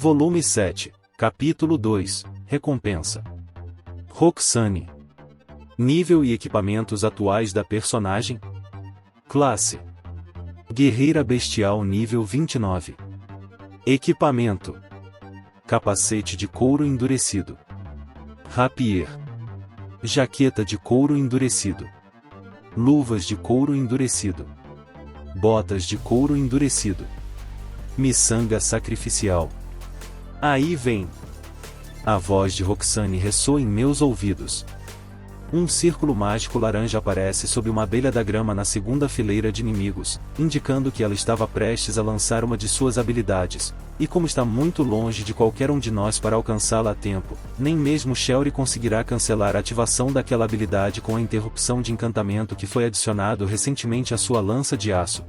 Volume 7, Capítulo 2, Recompensa. Roxane. Nível e equipamentos atuais da personagem. Classe: Guerreira Bestial nível 29. Equipamento: capacete de couro endurecido, rapier, jaqueta de couro endurecido, luvas de couro endurecido, botas de couro endurecido, miçanga sacrificial. Aí vem. A voz de Roxane ressoa em meus ouvidos. Um círculo mágico laranja aparece sob uma abelha da grama na segunda fileira de inimigos, indicando que ela estava prestes a lançar uma de suas habilidades, e como está muito longe de qualquer um de nós para alcançá-la a tempo, nem mesmo Shelry conseguirá cancelar a ativação daquela habilidade com a interrupção de encantamento que foi adicionado recentemente à sua lança de aço.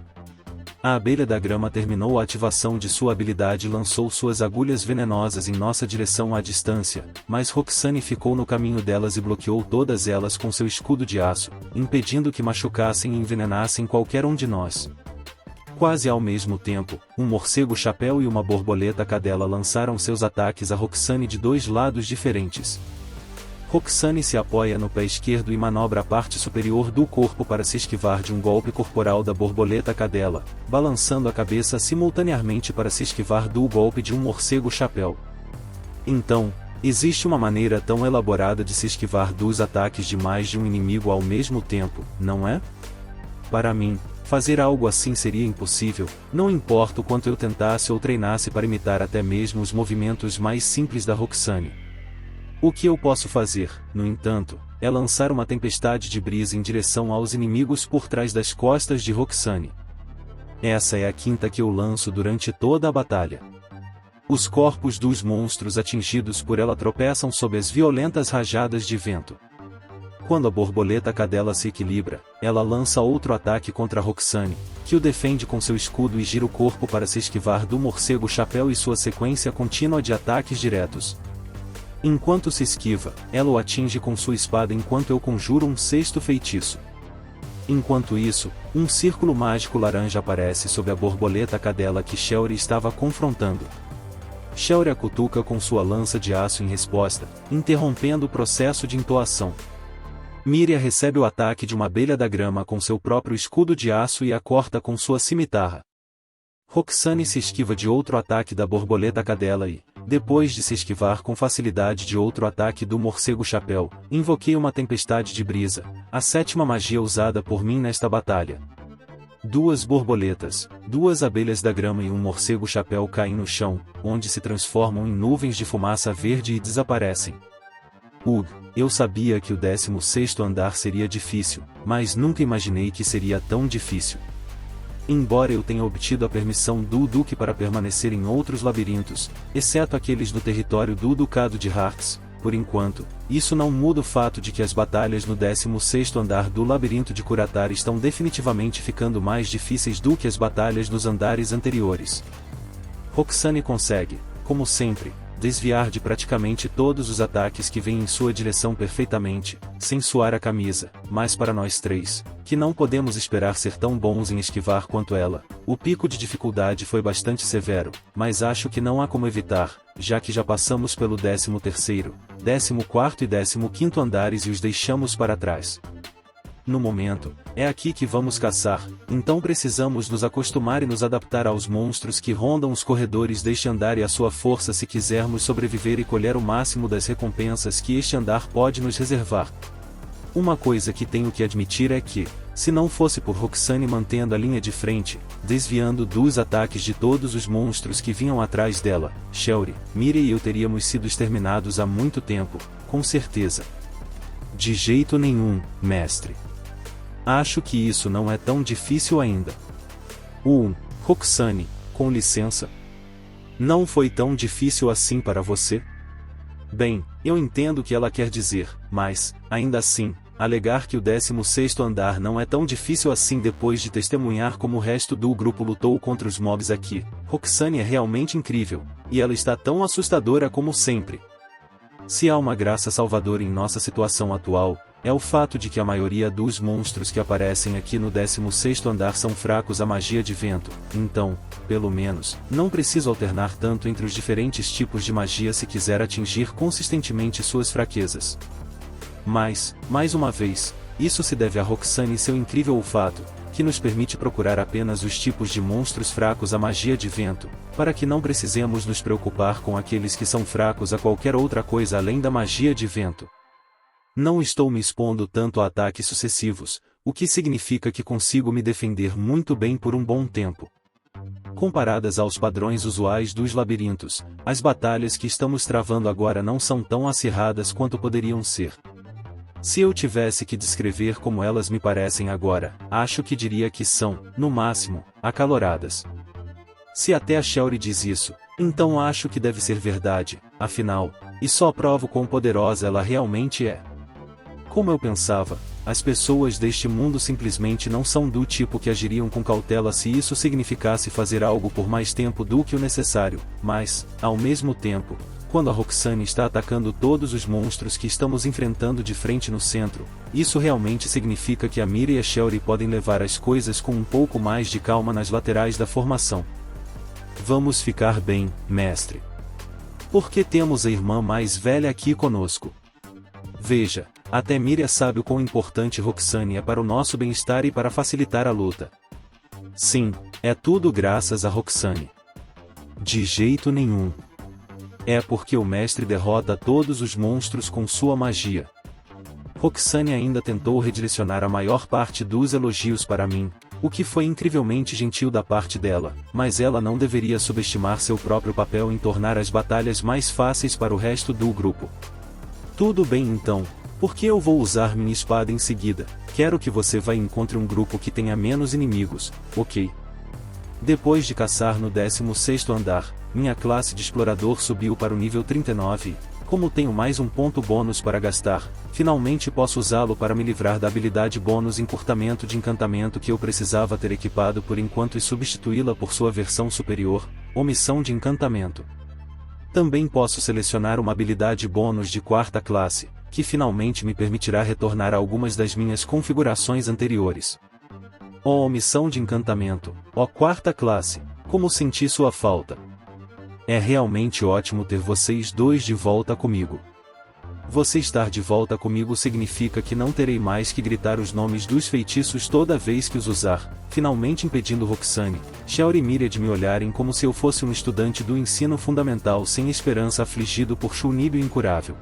A abelha da grama terminou a ativação de sua habilidade e lançou suas agulhas venenosas em nossa direção à distância, mas Roxane ficou no caminho delas e bloqueou todas elas com seu escudo de aço, impedindo que machucassem e envenenassem qualquer um de nós. Quase ao mesmo tempo, um morcego-chapéu e uma borboleta-cadela lançaram seus ataques a Roxane de dois lados diferentes. Roxane se apoia no pé esquerdo e manobra a parte superior do corpo para se esquivar de um golpe corporal da borboleta-cadela, balançando a cabeça simultaneamente para se esquivar do golpe de um morcego-chapéu. Então, existe uma maneira tão elaborada de se esquivar dos ataques de mais de um inimigo ao mesmo tempo, não é? Para mim, fazer algo assim seria impossível, não importa o quanto eu tentasse ou treinasse para imitar até mesmo os movimentos mais simples da Roxane. O que eu posso fazer, no entanto, é lançar uma tempestade de brisa em direção aos inimigos por trás das costas de Roxane. Essa é a quinta que eu lanço durante toda a batalha. Os corpos dos monstros atingidos por ela tropeçam sob as violentas rajadas de vento. Quando a borboleta-cadela se equilibra, ela lança outro ataque contra Roxane, que o defende com seu escudo e gira o corpo para se esquivar do morcego-chapéu e sua sequência contínua de ataques diretos. Enquanto se esquiva, ela o atinge com sua espada enquanto eu conjuro um sexto feitiço. Enquanto isso, um círculo mágico laranja aparece sob a borboleta-cadela que Shelry estava confrontando. Shelry a cutuca com sua lança de aço em resposta, interrompendo o processo de entoação. Miria recebe o ataque de uma abelha da grama com seu próprio escudo de aço e a corta com sua cimitarra. Roxane se esquiva de outro ataque da borboleta-cadela e, depois de se esquivar com facilidade de outro ataque do morcego-chapéu, invoquei uma tempestade de brisa, a sétima magia usada por mim nesta batalha. Duas borboletas, duas abelhas da grama e um morcego-chapéu caem no chão, onde se transformam em nuvens de fumaça verde e desaparecem. Eu sabia que o 16º andar seria difícil, mas nunca imaginei que seria tão difícil. Embora eu tenha obtido a permissão do Duque para permanecer em outros labirintos, exceto aqueles do território do Ducado de Hartz, por enquanto, isso não muda o fato de que as batalhas no 16º andar do labirinto de Curatar estão definitivamente ficando mais difíceis do que as batalhas nos andares anteriores. Roxane consegue, como sempre, desviar de praticamente todos os ataques que vêm em sua direção perfeitamente, sem suar a camisa, mas para nós três, que não podemos esperar ser tão bons em esquivar quanto ela, o pico de dificuldade foi bastante severo, mas acho que não há como evitar, já que já passamos pelo 13º, 14º e 15º andares e os deixamos para trás. No momento, é aqui que vamos caçar, então precisamos nos acostumar e nos adaptar aos monstros que rondam os corredores deste andar e à sua força se quisermos sobreviver e colher o máximo das recompensas que este andar pode nos reservar. Uma coisa que tenho que admitir é que, se não fosse por Roxane mantendo a linha de frente, desviando dos ataques de todos os monstros que vinham atrás dela, Shelry, Miria e eu teríamos sido exterminados há muito tempo, com certeza. De jeito nenhum, mestre. Acho que isso não é tão difícil ainda. Roxane, com licença. Não foi tão difícil assim para você? Bem, eu entendo o que ela quer dizer, mas, ainda assim, alegar que o 16º andar não é tão difícil assim depois de testemunhar como o resto do grupo lutou contra os mobs aqui. Roxane é realmente incrível, e ela está tão assustadora como sempre. Se há uma graça salvadora em nossa situação atual, é o fato de que a maioria dos monstros que aparecem aqui no 16º andar são fracos à magia de vento, então, pelo menos, não preciso alternar tanto entre os diferentes tipos de magia se quiser atingir consistentemente suas fraquezas. Mas, mais uma vez, isso se deve a Roxane e seu incrível olfato, que nos permite procurar apenas os tipos de monstros fracos à magia de vento, para que não precisemos nos preocupar com aqueles que são fracos a qualquer outra coisa além da magia de vento. Não estou me expondo tanto a ataques sucessivos, o que significa que consigo me defender muito bem por um bom tempo. Comparadas aos padrões usuais dos labirintos, as batalhas que estamos travando agora não são tão acirradas quanto poderiam ser. Se eu tivesse que descrever como elas me parecem agora, acho que diria que são, no máximo, acaloradas. Se até a Shelry diz isso, então acho que deve ser verdade, afinal, e só provo quão poderosa ela realmente é. Como eu pensava, as pessoas deste mundo simplesmente não são do tipo que agiriam com cautela se isso significasse fazer algo por mais tempo do que o necessário, mas, ao mesmo tempo, quando a Roxane está atacando todos os monstros que estamos enfrentando de frente no centro, isso realmente significa que a Mira e a Shelry podem levar as coisas com um pouco mais de calma nas laterais da formação. Vamos ficar bem, mestre. Porque temos a irmã mais velha aqui conosco. Veja, até Mira sabe o quão importante Roxane é para o nosso bem-estar e para facilitar a luta. Sim, é tudo graças a Roxane. De jeito nenhum. É porque o mestre derrota todos os monstros com sua magia. Roxane ainda tentou redirecionar a maior parte dos elogios para mim, o que foi incrivelmente gentil da parte dela, mas ela não deveria subestimar seu próprio papel em tornar as batalhas mais fáceis para o resto do grupo. Tudo bem então, porque eu vou usar minha espada em seguida. Quero que você vá e encontre um grupo que tenha menos inimigos, ok? Depois de caçar no 16º andar, minha classe de explorador subiu para o nível 39 e, como tenho mais um ponto bônus para gastar, finalmente posso usá-lo para me livrar da habilidade bônus encurtamento de encantamento que eu precisava ter equipado por enquanto e substituí-la por sua versão superior, omissão de encantamento. Também posso selecionar uma habilidade bônus de 4ª classe, que finalmente me permitirá retornar a algumas das minhas configurações anteriores. Ó omissão de encantamento, ó 4ª classe, como senti sua falta. É realmente ótimo ter vocês dois de volta comigo. Você estar de volta comigo significa que não terei mais que gritar os nomes dos feitiços toda vez que os usar, finalmente impedindo Roxane, Shelry e Mira de me olharem como se eu fosse um estudante do ensino fundamental sem esperança afligido por chuníbio incurável.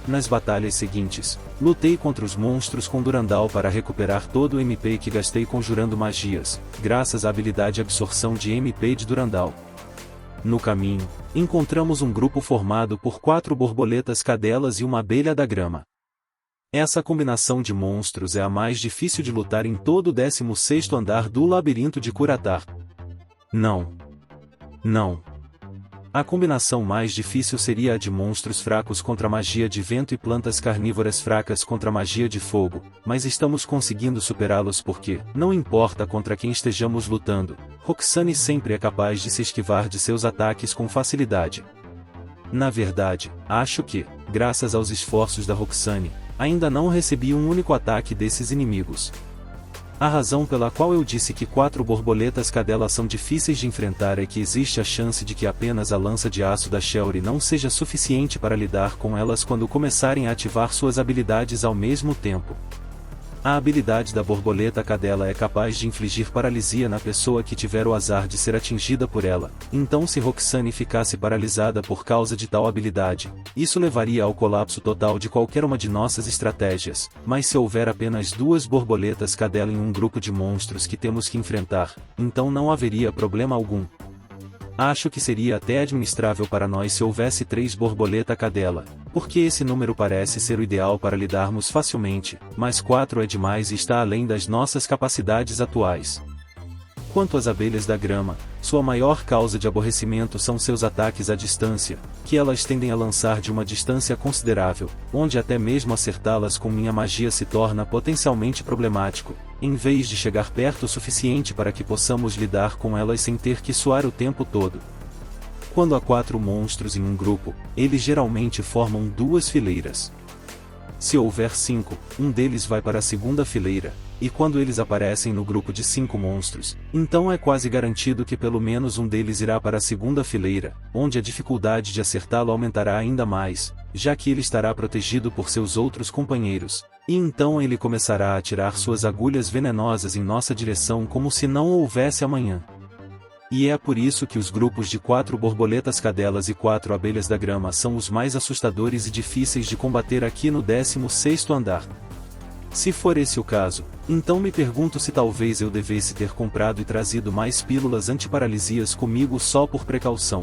Nas batalhas seguintes, lutei contra os monstros com Durandal para recuperar todo o MP que gastei conjurando magias, graças à habilidade absorção de MP de Durandal. No caminho, encontramos um grupo formado por 4 borboletas cadelas e uma abelha da grama. Essa combinação de monstros é a mais difícil de lutar em todo o 16º andar do labirinto de Curatar. Não. A combinação mais difícil seria a de monstros fracos contra magia de vento e plantas carnívoras fracas contra magia de fogo, mas estamos conseguindo superá-los porque, não importa contra quem estejamos lutando, Roxane sempre é capaz de se esquivar de seus ataques com facilidade. Na verdade, acho que, graças aos esforços da Roxane, ainda não recebi um único ataque desses inimigos. A razão pela qual eu disse que 4 borboletas cadela são difíceis de enfrentar é que existe a chance de que apenas a lança de aço da Shelry não seja suficiente para lidar com elas quando começarem a ativar suas habilidades ao mesmo tempo. A habilidade da borboleta cadela é capaz de infligir paralisia na pessoa que tiver o azar de ser atingida por ela, então se Roxane ficasse paralisada por causa de tal habilidade, isso levaria ao colapso total de qualquer uma de nossas estratégias, mas se houver apenas 2 borboletas cadela em um grupo de monstros que temos que enfrentar, então não haveria problema algum. Acho que seria até administrável para nós se houvesse 3 borboleta cadela, porque esse número parece ser o ideal para lidarmos facilmente, mas 4 é demais e está além das nossas capacidades atuais. Quanto às abelhas da grama, sua maior causa de aborrecimento são seus ataques à distância, que elas tendem a lançar de uma distância considerável, onde até mesmo acertá-las com minha magia se torna potencialmente problemático, em vez de chegar perto o suficiente para que possamos lidar com elas sem ter que suar o tempo todo. Quando há 4 monstros em um grupo, eles geralmente formam 2 fileiras. Se houver 5, um deles vai para a segunda fileira, e quando eles aparecem no grupo de 5 monstros, então é quase garantido que pelo menos um deles irá para a segunda fileira, onde a dificuldade de acertá-lo aumentará ainda mais, já que ele estará protegido por seus outros companheiros, e então ele começará a atirar suas agulhas venenosas em nossa direção como se não houvesse amanhã. E é por isso que os grupos de 4 borboletas cadelas e 4 abelhas da grama são os mais assustadores e difíceis de combater aqui no 16º andar. Se for esse o caso, então me pergunto se talvez eu devesse ter comprado e trazido mais pílulas antiparalisias comigo só por precaução.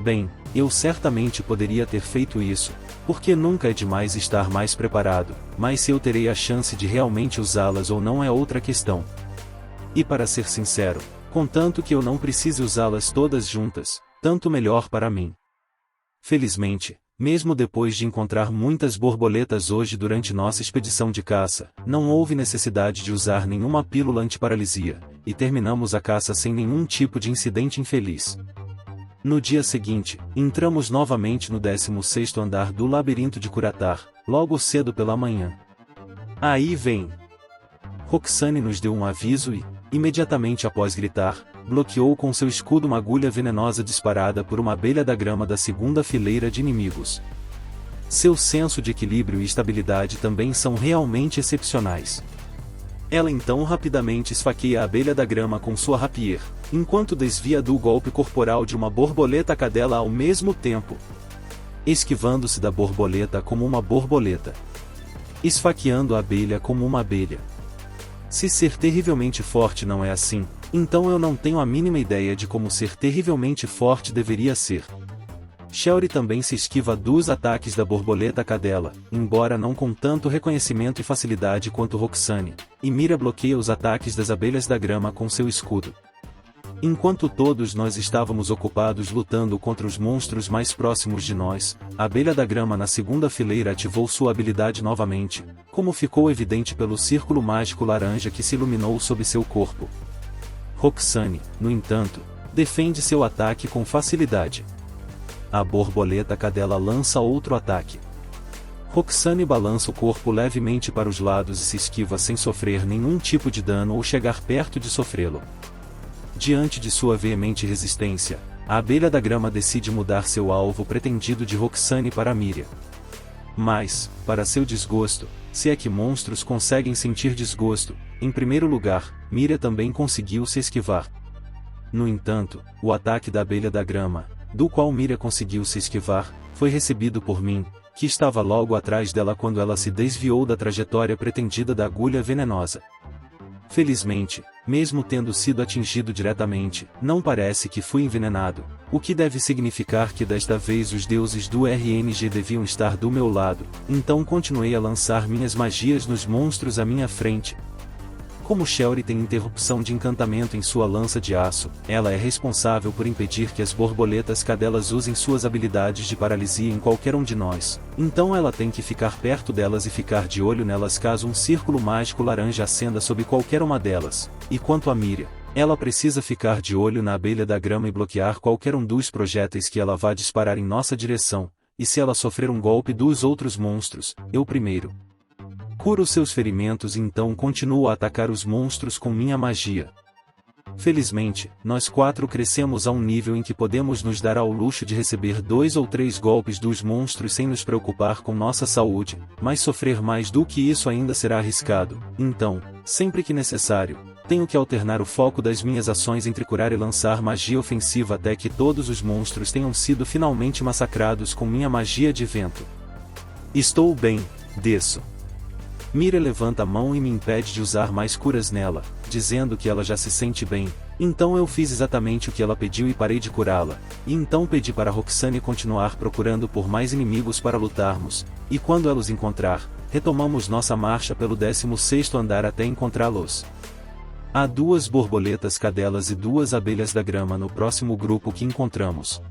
Bem, eu certamente poderia ter feito isso, porque nunca é demais estar mais preparado, mas se eu terei a chance de realmente usá-las ou não é outra questão. E para ser sincero, contanto que eu não precise usá-las todas juntas, tanto melhor para mim. Felizmente, mesmo depois de encontrar muitas borboletas hoje durante nossa expedição de caça, não houve necessidade de usar nenhuma pílula antiparalisia, e terminamos a caça sem nenhum tipo de incidente infeliz. No dia seguinte, entramos novamente no 16º andar do labirinto de Curatar, logo cedo pela manhã. Aí vem! Roxane nos deu um aviso e, imediatamente após gritar, bloqueou com seu escudo uma agulha venenosa disparada por uma abelha da grama da segunda fileira de inimigos. Seu senso de equilíbrio e estabilidade também são realmente excepcionais. Ela então rapidamente esfaqueia a abelha da grama com sua rapier, enquanto desvia do golpe corporal de uma borboleta cadela ao mesmo tempo, esquivando-se da borboleta como uma borboleta, esfaqueando a abelha como uma abelha. Se ser terrivelmente forte não é assim, então eu não tenho a mínima ideia de como ser terrivelmente forte deveria ser. Shelry também se esquiva dos ataques da borboleta cadela, embora não com tanto reconhecimento e facilidade quanto Roxane, e Mira bloqueia os ataques das abelhas da grama com seu escudo. Enquanto todos nós estávamos ocupados lutando contra os monstros mais próximos de nós, a abelha da grama na segunda fileira ativou sua habilidade novamente, como ficou evidente pelo círculo mágico laranja que se iluminou sob seu corpo. Roxane, no entanto, defende seu ataque com facilidade. A borboleta cadela lança outro ataque. Roxane balança o corpo levemente para os lados e se esquiva sem sofrer nenhum tipo de dano ou chegar perto de sofrê-lo. Diante de sua veemente resistência, a abelha da grama decide mudar seu alvo pretendido de Roxane para Miriam. Mas, para seu desgosto, se é que monstros conseguem sentir desgosto, em primeiro lugar, Miriam também conseguiu se esquivar. No entanto, o ataque da abelha da grama, do qual Miriam conseguiu se esquivar, foi recebido por mim, que estava logo atrás dela quando ela se desviou da trajetória pretendida da agulha venenosa. Felizmente, mesmo tendo sido atingido diretamente, não parece que fui envenenado, o que deve significar que desta vez os deuses do RNG deviam estar do meu lado, então continuei a lançar minhas magias nos monstros à minha frente. Como Shelry tem interrupção de encantamento em sua lança de aço, ela é responsável por impedir que as borboletas cadelas usem suas habilidades de paralisia em qualquer um de nós, então ela tem que ficar perto delas e ficar de olho nelas caso um círculo mágico laranja acenda sob qualquer uma delas, e quanto a Miriam, ela precisa ficar de olho na abelha da grama e bloquear qualquer um dos projéteis que ela vá disparar em nossa direção, e se ela sofrer um golpe dos outros monstros, eu primeiro curo seus ferimentos e então continuo a atacar os monstros com minha magia. Felizmente, nós 4 crescemos a um nível em que podemos nos dar ao luxo de receber 2 ou 3 golpes dos monstros sem nos preocupar com nossa saúde, mas sofrer mais do que isso ainda será arriscado, então, sempre que necessário, tenho que alternar o foco das minhas ações entre curar e lançar magia ofensiva até que todos os monstros tenham sido finalmente massacrados com minha magia de vento. Estou bem, desço. Miriam levanta a mão e me impede de usar mais curas nela, dizendo que ela já se sente bem, então eu fiz exatamente o que ela pediu e parei de curá-la, e então pedi para Roxane continuar procurando por mais inimigos para lutarmos, e quando ela os encontrar, retomamos nossa marcha pelo 16º andar até encontrá-los. Há 2 borboletas cadelas e 2 abelhas da grama no próximo grupo que encontramos.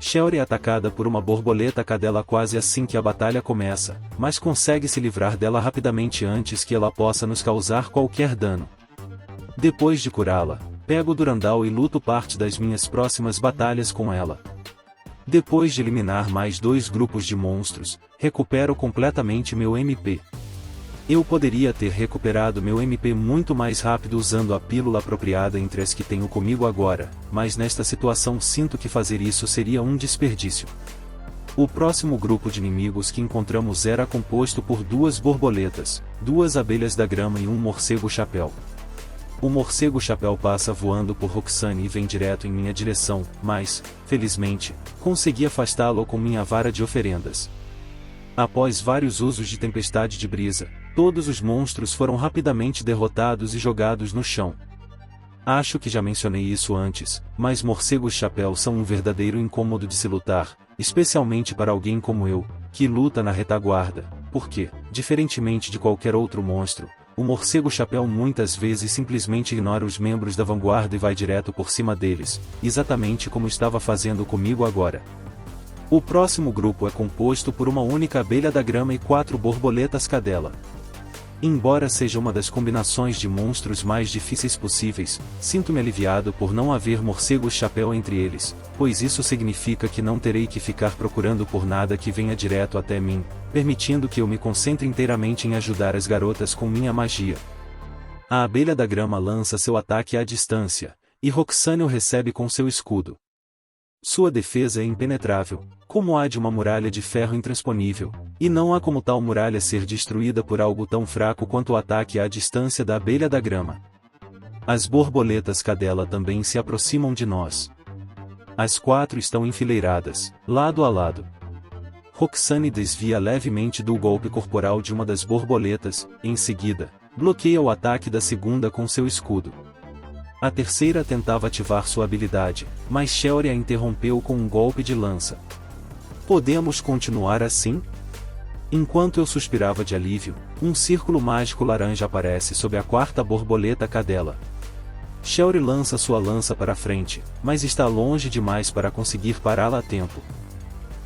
Shelry é atacada por uma borboleta cadela quase assim que a batalha começa, mas consegue se livrar dela rapidamente antes que ela possa nos causar qualquer dano. Depois de curá-la, pego Durandal e luto parte das minhas próximas batalhas com ela. Depois de eliminar mais 2 grupos de monstros, recupero completamente meu MP. Eu poderia ter recuperado meu MP muito mais rápido usando a pílula apropriada entre as que tenho comigo agora, mas nesta situação sinto que fazer isso seria um desperdício. O próximo grupo de inimigos que encontramos era composto por 2 borboletas, 2 abelhas da grama e um morcego-chapéu. O morcego-chapéu passa voando por Roxane e vem direto em minha direção, mas, felizmente, consegui afastá-lo com minha vara de oferendas. Após vários usos de tempestade de brisa, todos os monstros foram rapidamente derrotados e jogados no chão. Acho que já mencionei isso antes, mas morcegos-chapéu são um verdadeiro incômodo de se lutar, especialmente para alguém como eu, que luta na retaguarda, porque, diferentemente de qualquer outro monstro, o morcego-chapéu muitas vezes simplesmente ignora os membros da vanguarda e vai direto por cima deles, exatamente como estava fazendo comigo agora. O próximo grupo é composto por uma única abelha da grama e 4 borboletas cadela. Embora seja uma das combinações de monstros mais difíceis possíveis, sinto-me aliviado por não haver morcegos-chapéu entre eles, pois isso significa que não terei que ficar procurando por nada que venha direto até mim, permitindo que eu me concentre inteiramente em ajudar as garotas com minha magia. A abelha da grama lança seu ataque à distância, e Roxane o recebe com seu escudo. Sua defesa é impenetrável, como a de uma muralha de ferro intransponível, e não há como tal muralha ser destruída por algo tão fraco quanto o ataque à distância da abelha da grama. As borboletas cadela também se aproximam de nós. As 4 estão enfileiradas, lado a lado. Roxane desvia levemente do golpe corporal de uma das borboletas, em seguida, bloqueia o ataque da segunda com seu escudo. A terceira tentava ativar sua habilidade, mas Shelry a interrompeu com um golpe de lança. Podemos continuar assim? Enquanto eu suspirava de alívio, um círculo mágico laranja aparece sob a 4ª borboleta cadela. Shelry lança sua lança para frente, mas está longe demais para conseguir pará-la a tempo.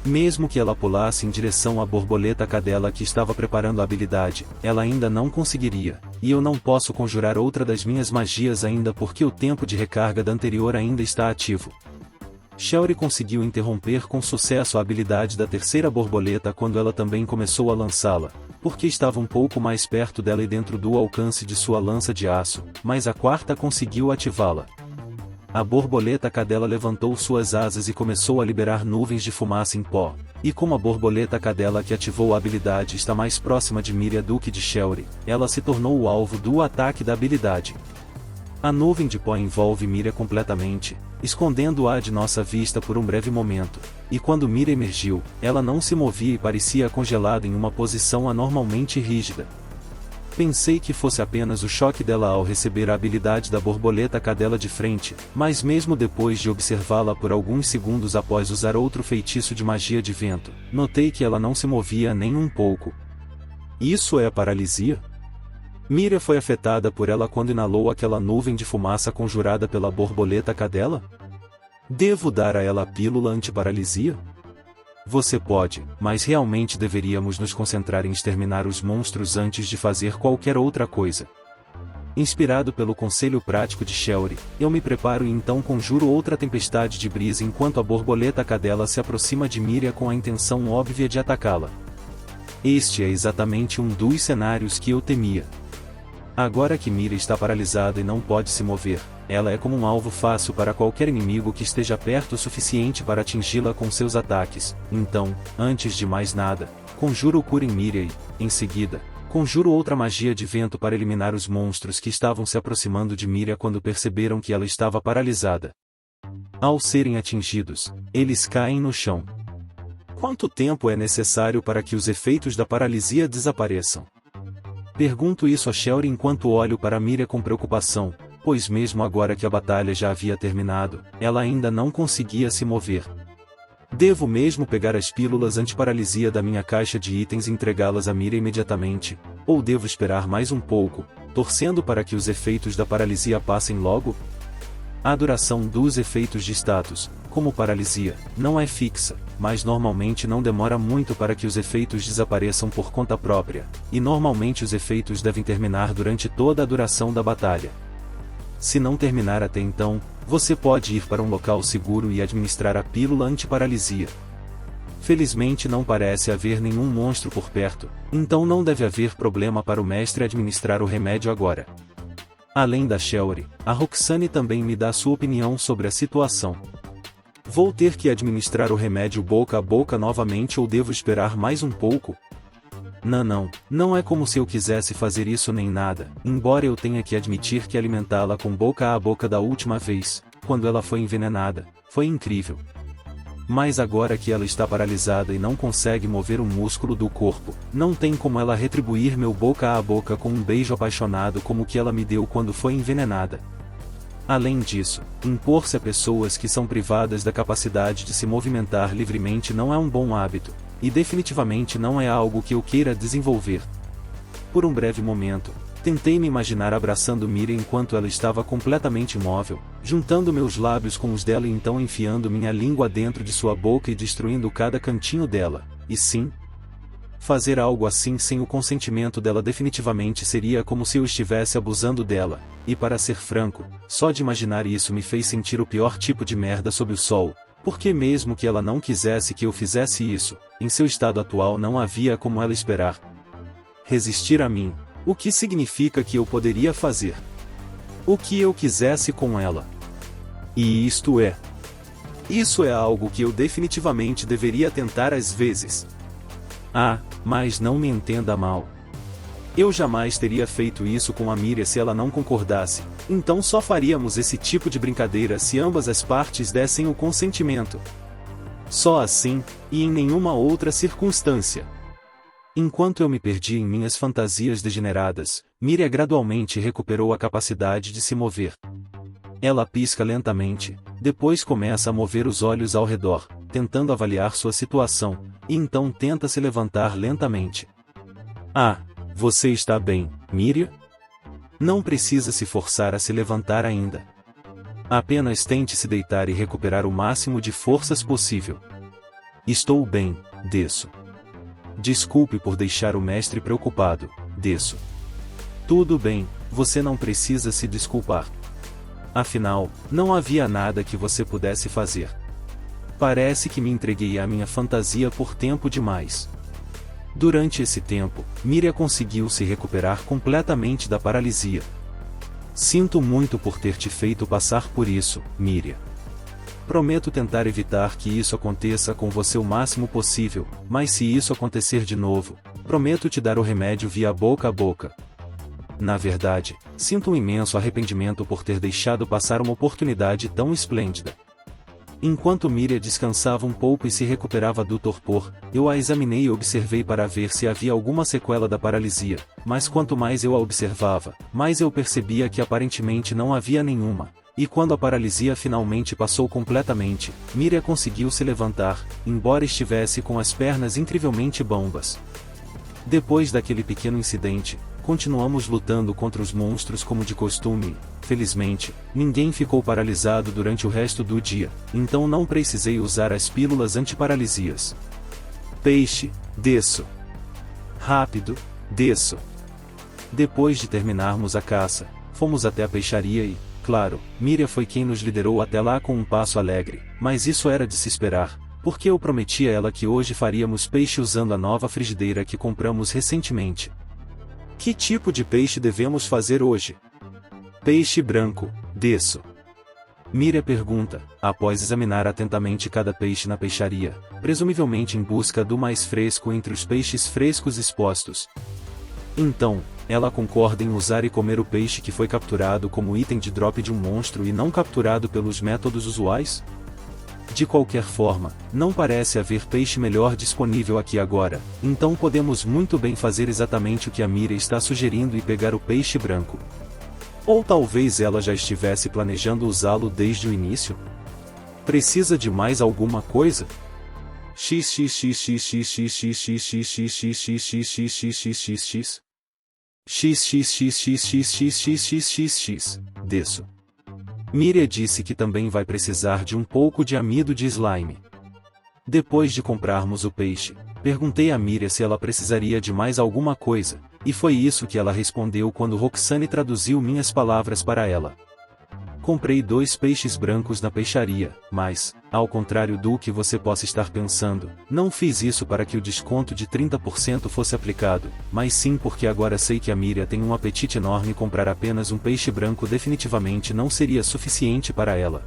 Mesmo que ela pulasse em direção à borboleta cadela que estava preparando a habilidade, ela ainda não conseguiria, e eu não posso conjurar outra das minhas magias ainda porque o tempo de recarga da anterior ainda está ativo. Shelry conseguiu interromper com sucesso a habilidade da terceira borboleta quando ela também começou a lançá-la, porque estava um pouco mais perto dela e dentro do alcance de sua lança de aço, mas a 4ª conseguiu ativá-la. A borboleta cadela levantou suas asas e começou a liberar nuvens de fumaça em pó, e como a borboleta cadela que ativou a habilidade está mais próxima de Miriam do que de Shelry, ela se tornou o alvo do ataque da habilidade. A nuvem de pó envolve Miriam completamente, escondendo-a de nossa vista por um breve momento, e quando Miriam emergiu, ela não se movia e parecia congelada em uma posição anormalmente rígida. Pensei que fosse apenas o choque dela ao receber a habilidade da borboleta cadela de frente, mas mesmo depois de observá-la por alguns segundos após usar outro feitiço de magia de vento, notei que ela não se movia nem um pouco. Isso é a paralisia? Miriam foi afetada por ela quando inalou aquela nuvem de fumaça conjurada pela borboleta cadela? Devo dar a ela a pílula antiparalisia? Você pode, mas realmente deveríamos nos concentrar em exterminar os monstros antes de fazer qualquer outra coisa. Inspirado pelo conselho prático de Shelry, eu me preparo e então conjuro outra tempestade de brisa enquanto a borboleta cadela se aproxima de Miriam com a intenção óbvia de atacá-la. Este é exatamente um dos cenários que eu temia. Agora que Miriam está paralisada e não pode se mover, ela é como um alvo fácil para qualquer inimigo que esteja perto o suficiente para atingi-la com seus ataques. Então, antes de mais nada, conjuro cura em Miriam e, em seguida, conjuro outra magia de vento para eliminar os monstros que estavam se aproximando de Miriam quando perceberam que ela estava paralisada. Ao serem atingidos, eles caem no chão. Quanto tempo é necessário para que os efeitos da paralisia desapareçam? Pergunto isso a Shelry enquanto olho para Miriam com preocupação, pois mesmo agora que a batalha já havia terminado, ela ainda não conseguia se mover. Devo mesmo pegar as pílulas antiparalisia da minha caixa de itens e entregá-las a Miriam imediatamente, ou devo esperar mais um pouco, torcendo para que os efeitos da paralisia passem logo? A duração dos efeitos de status, como paralisia, não é fixa, mas normalmente não demora muito para que os efeitos desapareçam por conta própria, e normalmente os efeitos devem terminar durante toda a duração da batalha. Se não terminar até então, Você pode ir para um local seguro e administrar a pílula antiparalisia. Felizmente não parece haver nenhum monstro por perto, então não deve haver problema para o mestre administrar o remédio agora. Além da Shelly, a Roxane também me dá sua opinião sobre a situação. Vou ter que administrar o remédio boca a boca novamente ou devo esperar mais um pouco? Não é como se eu quisesse fazer isso nem nada, embora eu tenha que admitir que alimentá-la com boca a boca da última vez, quando ela foi envenenada, foi incrível. Mas agora que ela está paralisada e não consegue mover um músculo do corpo, não tem como ela retribuir meu boca a boca com um beijo apaixonado como o que ela me deu quando foi envenenada. Além disso, impor-se a pessoas que são privadas da capacidade de se movimentar livremente não é um bom hábito, e definitivamente não é algo que eu queira desenvolver. Por um breve momento, tentei me imaginar abraçando Miriam enquanto ela estava completamente imóvel, juntando meus lábios com os dela e então enfiando minha língua dentro de sua boca e destruindo cada cantinho dela, e sim, fazer algo assim sem o consentimento dela definitivamente seria como se eu estivesse abusando dela, e para ser franco, só de imaginar isso me fez sentir o pior tipo de merda sob o sol, porque mesmo que ela não quisesse que eu fizesse isso, em seu estado atual não havia como ela esperar resistir a mim, o que significa que eu poderia fazer o que eu quisesse com ela. E isso é algo que eu definitivamente deveria tentar às vezes. Mas não me entenda mal. Eu jamais teria feito isso com a Miriam se ela não concordasse, então só faríamos esse tipo de brincadeira se ambas as partes dessem o consentimento. Só assim, e em nenhuma outra circunstância. Enquanto eu me perdi em minhas fantasias degeneradas, Miriam gradualmente recuperou a capacidade de se mover. Ela pisca lentamente, depois começa a mover os olhos ao redor, tentando avaliar sua situação, e então tenta se levantar lentamente. Você está bem, Miriam? Não precisa se forçar a se levantar ainda. Apenas tente se deitar e recuperar o máximo de forças possível. Estou bem, desço. Desculpe por deixar o mestre preocupado, desço. Tudo bem, você não precisa se desculpar. Afinal, não havia nada que você pudesse fazer. Parece que me entreguei à minha fantasia por tempo demais. Durante esse tempo, Miriam conseguiu se recuperar completamente da paralisia. Sinto muito por ter te feito passar por isso, Miriam. Prometo tentar evitar que isso aconteça com você o máximo possível, mas se isso acontecer de novo, prometo te dar o remédio via boca a boca. Na verdade, sinto um imenso arrependimento por ter deixado passar uma oportunidade tão esplêndida. Enquanto Miriam descansava um pouco e se recuperava do torpor, eu a examinei e observei para ver se havia alguma sequela da paralisia, mas quanto mais eu a observava, mais eu percebia que aparentemente não havia nenhuma. E quando a paralisia finalmente passou completamente, Miriam conseguiu se levantar, embora estivesse com as pernas incrivelmente bambas. Depois daquele pequeno incidente, continuamos lutando contra os monstros como de costume e, felizmente, ninguém ficou paralisado durante o resto do dia, então não precisei usar as pílulas antiparalisias. Peixe, desço. Rápido, desço. Depois de terminarmos a caça, fomos até a peixaria e, claro, Miriam foi quem nos liderou até lá com um passo alegre, mas isso era de se esperar, porque eu prometi a ela que hoje faríamos peixe usando a nova frigideira que compramos recentemente. Que tipo de peixe devemos fazer hoje? Peixe branco, desço. Miriam pergunta, após examinar atentamente cada peixe na peixaria, presumivelmente em busca do mais fresco entre os peixes frescos expostos. Então, ela concorda em usar e comer o peixe que foi capturado como item de drop de um monstro e não capturado pelos métodos usuais? De qualquer forma, não parece haver peixe melhor disponível aqui agora, então podemos muito bem fazer exatamente o que a Miriam está sugerindo e pegar o peixe branco. Ou talvez ela já estivesse planejando usá-lo desde o início? Precisa de mais alguma coisa? Desço. Miriam disse que também vai precisar de um pouco de amido de slime. Depois de comprarmos o peixe, perguntei a Miriam se ela precisaria de mais alguma coisa, e foi isso que ela respondeu quando Roxane traduziu minhas palavras para ela. Comprei 2 peixes brancos na peixaria, mas, ao contrário do que você possa estar pensando, não fiz isso para que o desconto de 30% fosse aplicado, mas sim porque agora sei que a Miriam tem um apetite enorme e comprar apenas um peixe branco definitivamente não seria suficiente para ela.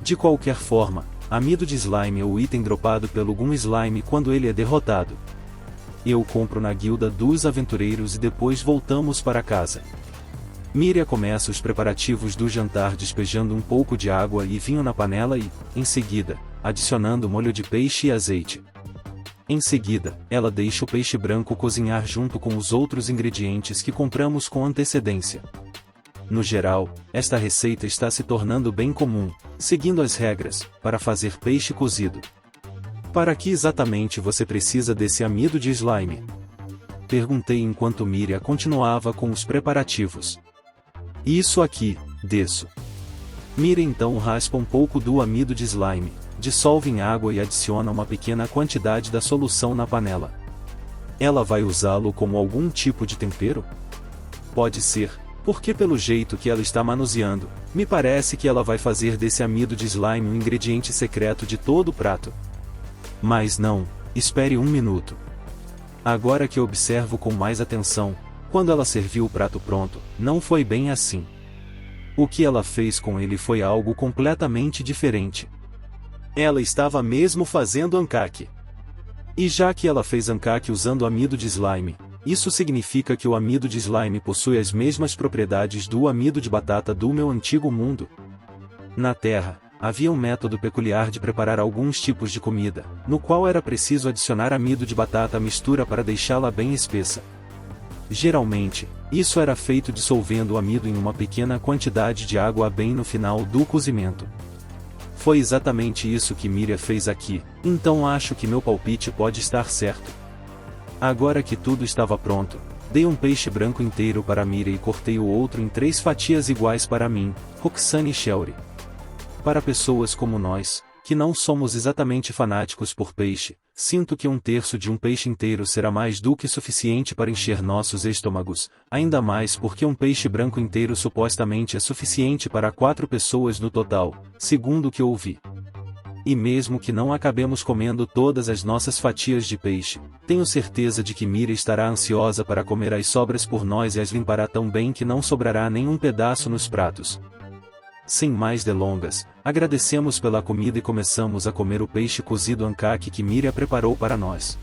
De qualquer forma, amido de slime é o item dropado pelo Gun Slime quando ele é derrotado. Eu compro na guilda dos aventureiros e depois voltamos para casa. Miriam começa os preparativos do jantar despejando um pouco de água e vinho na panela e, em seguida, adicionando molho de peixe e azeite. Em seguida, ela deixa o peixe branco cozinhar junto com os outros ingredientes que compramos com antecedência. No geral, esta receita está se tornando bem comum, seguindo as regras, para fazer peixe cozido. Para que exatamente você precisa desse amido de slime? Perguntei enquanto Miriam continuava com os preparativos. Isso aqui, desço. Miriam então raspa um pouco do amido de slime, dissolve em água e adiciona uma pequena quantidade da solução na panela. Ela vai usá-lo como algum tipo de tempero? Pode ser, porque pelo jeito que ela está manuseando, me parece que ela vai fazer desse amido de slime um ingrediente secreto de todo o prato. Mas não, espere um minuto. Agora que observo com mais atenção, quando ela serviu o prato pronto, não foi bem assim. O que ela fez com ele foi algo completamente diferente. Ela estava mesmo fazendo ancake. E já que ela fez ancake usando amido de slime, isso significa que o amido de slime possui as mesmas propriedades do amido de batata do meu antigo mundo. Na Terra, havia um método peculiar de preparar alguns tipos de comida, no qual era preciso adicionar amido de batata à mistura para deixá-la bem espessa. Geralmente, isso era feito dissolvendo o amido em uma pequena quantidade de água bem no final do cozimento. Foi exatamente isso que Miriam fez aqui, então acho que meu palpite pode estar certo. Agora que tudo estava pronto, dei um peixe branco inteiro para Miriam e cortei o outro em 3 fatias iguais para mim, Roxane e Shelry. Para pessoas como nós, que não somos exatamente fanáticos por peixe, sinto que 1/3 de um peixe inteiro será mais do que suficiente para encher nossos estômagos, ainda mais porque um peixe branco inteiro supostamente é suficiente para 4 pessoas no total, segundo o que ouvi. E mesmo que não acabemos comendo todas as nossas fatias de peixe, tenho certeza de que Miriam estará ansiosa para comer as sobras por nós e as limpará tão bem que não sobrará nenhum pedaço nos pratos. Sem mais delongas, agradecemos pela comida e começamos a comer o peixe cozido ancake que Miriam preparou para nós.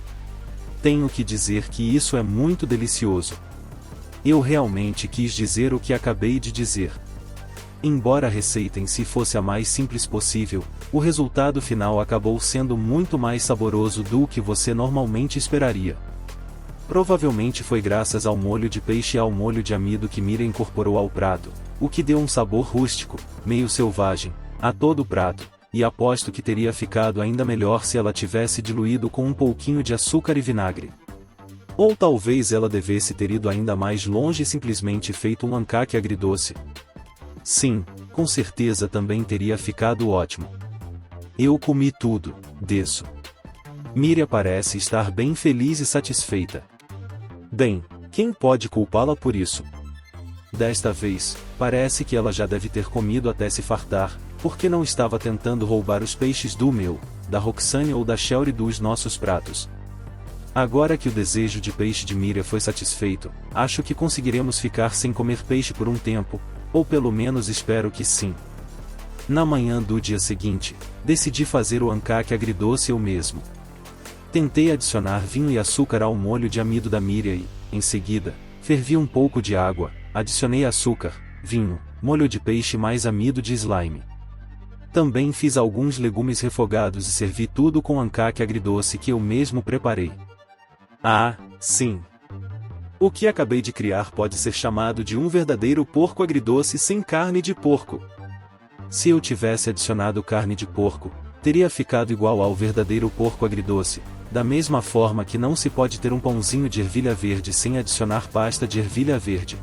Tenho que dizer que isso é muito delicioso. Eu realmente quis dizer o que acabei de dizer. Embora a receita em si fosse a mais simples possível, o resultado final acabou sendo muito mais saboroso do que você normalmente esperaria. Provavelmente foi graças ao molho de peixe e ao molho de amido que Miriam incorporou ao prato, o que deu um sabor rústico, meio selvagem, a todo o prato, e aposto que teria ficado ainda melhor se ela tivesse diluído com um pouquinho de açúcar e vinagre. Ou talvez ela devesse ter ido ainda mais longe e simplesmente feito um ancake agridoce. Sim, com certeza também teria ficado ótimo. Eu comi tudo, desço. Miriam parece estar bem feliz e satisfeita. Bem, quem pode culpá-la por isso? Desta vez, parece que ela já deve ter comido até se fartar, porque não estava tentando roubar os peixes do meu, da Roxane ou da Shelry dos nossos pratos. Agora que o desejo de peixe de Miriam foi satisfeito, acho que conseguiremos ficar sem comer peixe por um tempo, ou pelo menos espero que sim. Na manhã do dia seguinte, decidi fazer o ancake agridoce eu mesmo. Tentei adicionar vinho e açúcar ao molho de amido da Miriam e, em seguida, fervi um pouco de água, adicionei açúcar, vinho, molho de peixe mais amido de slime. Também fiz alguns legumes refogados e servi tudo com ancake agridoce que eu mesmo preparei. Ah, sim! O que acabei de criar pode ser chamado de um verdadeiro porco agridoce sem carne de porco. Se eu tivesse adicionado carne de porco, teria ficado igual ao verdadeiro porco agridoce, da mesma forma que não se pode ter um pãozinho de ervilha verde sem adicionar pasta de ervilha verde.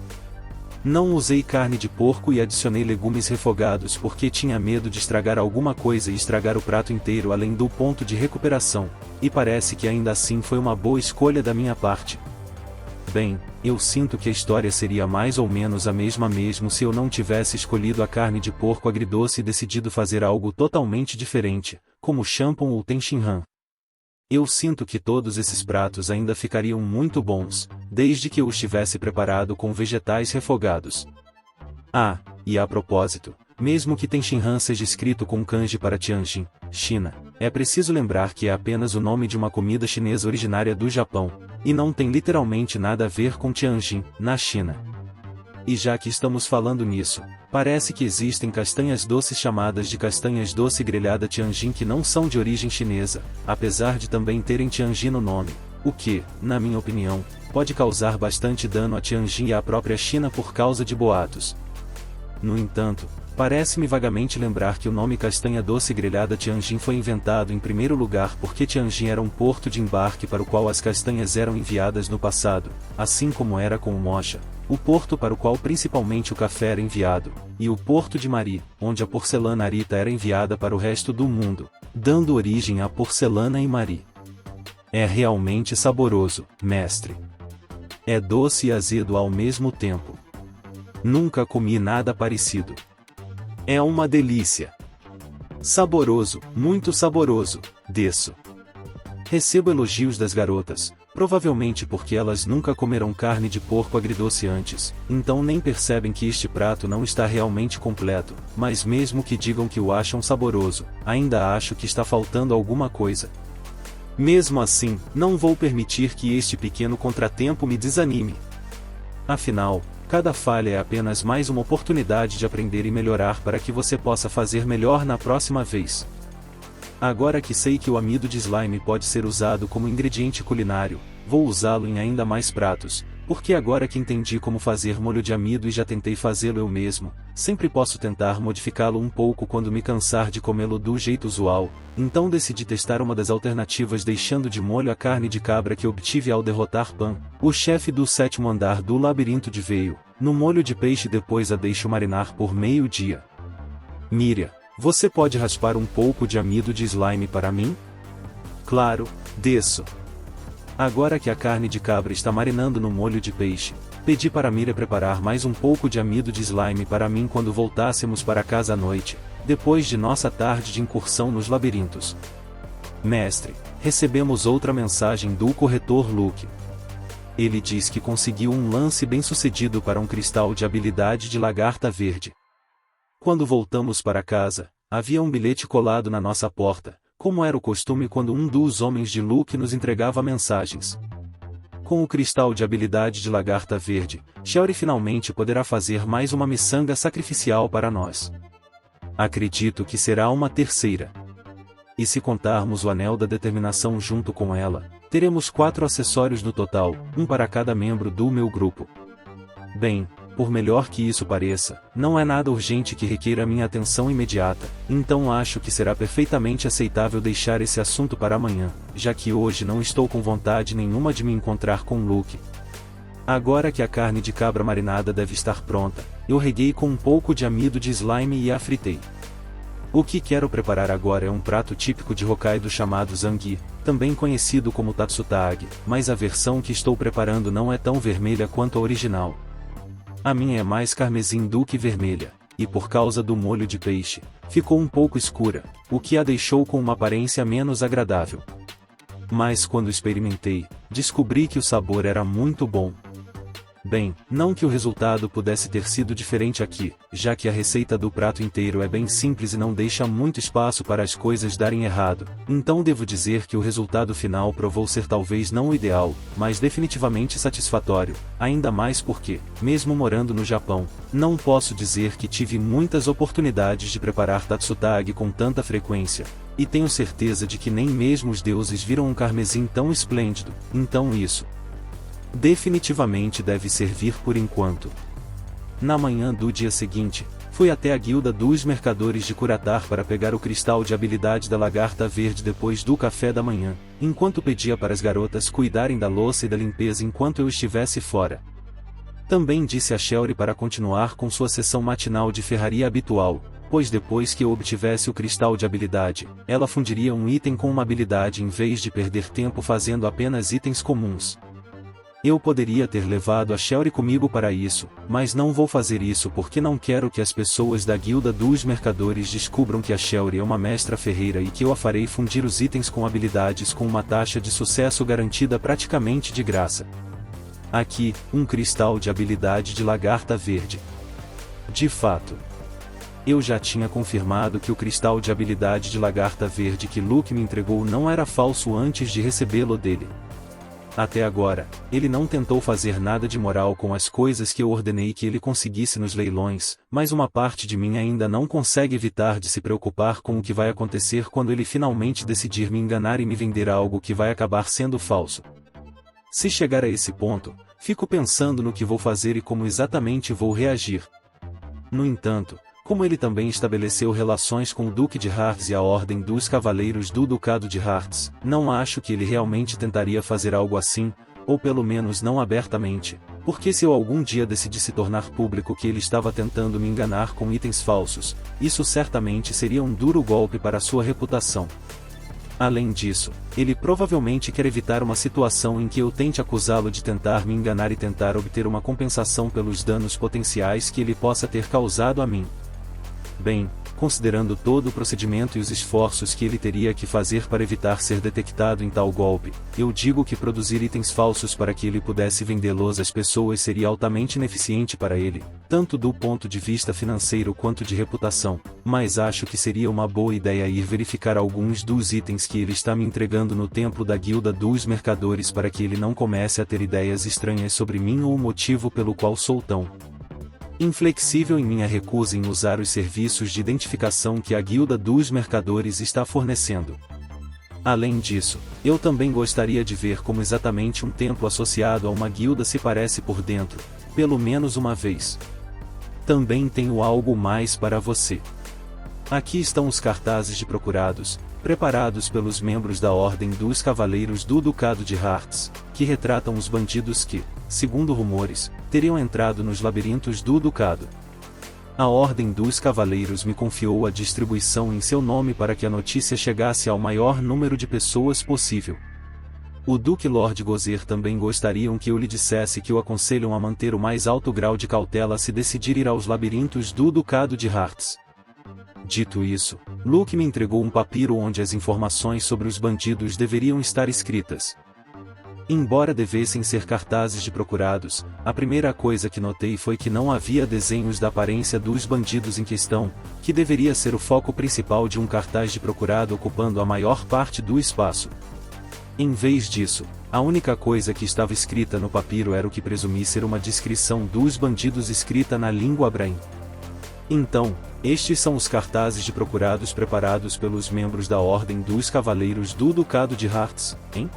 Não usei carne de porco e adicionei legumes refogados porque tinha medo de estragar alguma coisa e estragar o prato inteiro além do ponto de recuperação, e parece que ainda assim foi uma boa escolha da minha parte. Bem, eu sinto que a história seria mais ou menos a mesma mesmo se eu não tivesse escolhido a carne de porco agridoce e decidido fazer algo totalmente diferente, como champon ou tenchinhan. Eu sinto que todos esses pratos ainda ficariam muito bons, desde que eu os tivesse preparado com vegetais refogados. Ah, e a propósito, mesmo que tenchinhan seja escrito com kanji para Tianjin, China, é preciso lembrar que é apenas o nome de uma comida chinesa originária do Japão, e não tem literalmente nada a ver com Tianjin, na China. E já que estamos falando nisso, parece que existem castanhas doces chamadas de castanhas doce grelhada Tianjin que não são de origem chinesa, apesar de também terem Tianjin no nome, o que, na minha opinião, pode causar bastante dano a Tianjin e à própria China por causa de boatos. No entanto, parece-me vagamente lembrar que o nome castanha doce grelhada Tianjin foi inventado em primeiro lugar porque Tianjin era um porto de embarque para o qual as castanhas eram enviadas no passado, assim como era com o Mocha, o porto para o qual principalmente o café era enviado, e o porto de Mari, onde a porcelana Arita era enviada para o resto do mundo, dando origem à porcelana em Mari. É realmente saboroso, mestre. É doce e azedo ao mesmo tempo. Nunca comi nada parecido. É uma delícia. Saboroso, muito saboroso, desço. Recebo elogios das garotas, provavelmente porque elas nunca comeram carne de porco agridoce antes, então nem percebem que este prato não está realmente completo, mas mesmo que digam que o acham saboroso, ainda acho que está faltando alguma coisa. Mesmo assim, não vou permitir que este pequeno contratempo me desanime. Afinal, cada falha é apenas mais uma oportunidade de aprender e melhorar para que você possa fazer melhor na próxima vez. Agora que sei que o amido de slime pode ser usado como ingrediente culinário, vou usá-lo em ainda mais pratos, porque agora que entendi como fazer molho de amido e já tentei fazê-lo eu mesmo, sempre posso tentar modificá-lo um pouco quando me cansar de comê-lo do jeito usual, então decidi testar uma das alternativas deixando de molho a carne de cabra que obtive ao derrotar Pan, o chefe do 7º andar do labirinto de Veio, no molho de peixe depois a deixo marinar por meio-dia. Miriam, você pode raspar um pouco de amido de slime para mim? Claro, desço. Agora que a carne de cabra está marinando no molho de peixe, pedi para Miriam preparar mais um pouco de amido de slime para mim quando voltássemos para casa à noite, depois de nossa tarde de incursão nos labirintos. Mestre, recebemos outra mensagem do corretor Luke. Ele diz que conseguiu um lance bem-sucedido para um cristal de habilidade de lagarta verde. Quando voltamos para casa, havia um bilhete colado na nossa porta, como era o costume quando um dos homens de Luke nos entregava mensagens. Com o cristal de habilidade de lagarta verde, Shelly finalmente poderá fazer mais uma miçanga sacrificial para nós. Acredito que será uma terceira. E se contarmos o anel da determinação junto com ela, teremos 4 acessórios no total, um para cada membro do meu grupo. Bem, por melhor que isso pareça, não é nada urgente que requeira minha atenção imediata, então acho que será perfeitamente aceitável deixar esse assunto para amanhã, já que hoje não estou com vontade nenhuma de me encontrar com Luke. Agora que a carne de cabra marinada deve estar pronta, eu reguei com um pouco de amido de slime e a fritei. O que quero preparar agora é um prato típico de Hokkaido chamado zangi, também conhecido como tatsutagi, mas a versão que estou preparando não é tão vermelha quanto a original. A minha é mais carmesim do que vermelha, e por causa do molho de peixe, ficou um pouco escura, o que a deixou com uma aparência menos agradável. Mas quando experimentei, descobri que o sabor era muito bom. Bem, não que o resultado pudesse ter sido diferente aqui, já que a receita do prato inteiro é bem simples e não deixa muito espaço para as coisas darem errado, então devo dizer que o resultado final provou ser talvez não o ideal, mas definitivamente satisfatório, ainda mais porque, mesmo morando no Japão, não posso dizer que tive muitas oportunidades de preparar tatsutagi com tanta frequência, e tenho certeza de que nem mesmo os deuses viram um carmesim tão esplêndido, então isso definitivamente deve servir por enquanto. Na manhã do dia seguinte, fui até a guilda dos mercadores de Curatar para pegar o cristal de habilidade da lagarta verde depois do café da manhã, enquanto pedia para as garotas cuidarem da louça e da limpeza enquanto eu estivesse fora. Também disse a Shelly para continuar com sua sessão matinal de ferraria habitual, pois depois que eu obtivesse o cristal de habilidade, ela fundiria um item com uma habilidade em vez de perder tempo fazendo apenas itens comuns. Eu poderia ter levado a Shelly comigo para isso, mas não vou fazer isso porque não quero que as pessoas da Guilda dos Mercadores descubram que a Shelly é uma mestra ferreira e que eu a farei fundir os itens com habilidades com uma taxa de sucesso garantida praticamente de graça. Aqui, um cristal de habilidade de lagarta verde. De fato, eu já tinha confirmado que o cristal de habilidade de lagarta verde que Luke me entregou não era falso antes de recebê-lo dele. Até agora, ele não tentou fazer nada de moral com as coisas que eu ordenei que ele conseguisse nos leilões, mas uma parte de mim ainda não consegue evitar de se preocupar com o que vai acontecer quando ele finalmente decidir me enganar e me vender algo que vai acabar sendo falso. Se chegar a esse ponto, fico pensando no que vou fazer e como exatamente vou reagir. No entanto, como ele também estabeleceu relações com o Duque de Hearts e a Ordem dos Cavaleiros do Ducado de Hearts, não acho que ele realmente tentaria fazer algo assim, ou pelo menos não abertamente, porque se eu algum dia decidisse tornar público que ele estava tentando me enganar com itens falsos, isso certamente seria um duro golpe para sua reputação. Além disso, ele provavelmente quer evitar uma situação em que eu tente acusá-lo de tentar me enganar e tentar obter uma compensação pelos danos potenciais que ele possa ter causado a mim. Bem, considerando todo o procedimento e os esforços que ele teria que fazer para evitar ser detectado em tal golpe, eu digo que produzir itens falsos para que ele pudesse vendê-los às pessoas seria altamente ineficiente para ele, tanto do ponto de vista financeiro quanto de reputação, mas acho que seria uma boa ideia ir verificar alguns dos itens que ele está me entregando no templo da Guilda dos Mercadores para que ele não comece a ter ideias estranhas sobre mim ou o motivo pelo qual sou tão inflexível em minha recusa em usar os serviços de identificação que a Guilda dos Mercadores está fornecendo. Além disso, eu também gostaria de ver como exatamente um templo associado a uma guilda se parece por dentro, pelo menos uma vez. Também tenho algo mais para você. Aqui estão os cartazes de procurados, preparados pelos membros da Ordem dos Cavaleiros do Ducado de Hearts, que retratam os bandidos que, segundo rumores, teriam entrado nos labirintos do Ducado. A Ordem dos Cavaleiros me confiou a distribuição em seu nome para que a notícia chegasse ao maior número de pessoas possível. O Duque Lord Gozer também gostariam que eu lhe dissesse que o aconselham a manter o mais alto grau de cautela se decidir ir aos labirintos do Ducado de Hearts. Dito isso, Luke me entregou um papiro onde as informações sobre os bandidos deveriam estar escritas. Embora devessem ser cartazes de procurados, a primeira coisa que notei foi que não havia desenhos da aparência dos bandidos em questão, que deveria ser o foco principal de um cartaz de procurado ocupando a maior parte do espaço. Em vez disso, a única coisa que estava escrita no papiro era o que presumi ser uma descrição dos bandidos escrita na língua Brain. Então, estes são os cartazes de procurados preparados pelos membros da Ordem dos Cavaleiros do Ducado de Hearts, hein?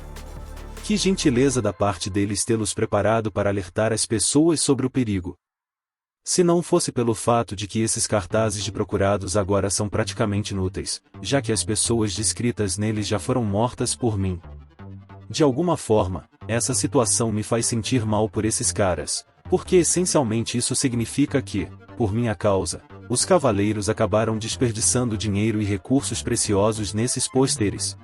Que gentileza da parte deles tê-los preparado para alertar as pessoas sobre o perigo. Se não fosse pelo fato de que esses cartazes de procurados agora são praticamente inúteis, já que as pessoas descritas neles já foram mortas por mim. De alguma forma, essa situação me faz sentir mal por esses caras, porque essencialmente isso significa que, por minha causa, os cavaleiros acabaram desperdiçando dinheiro e recursos preciosos nesses pôsteres.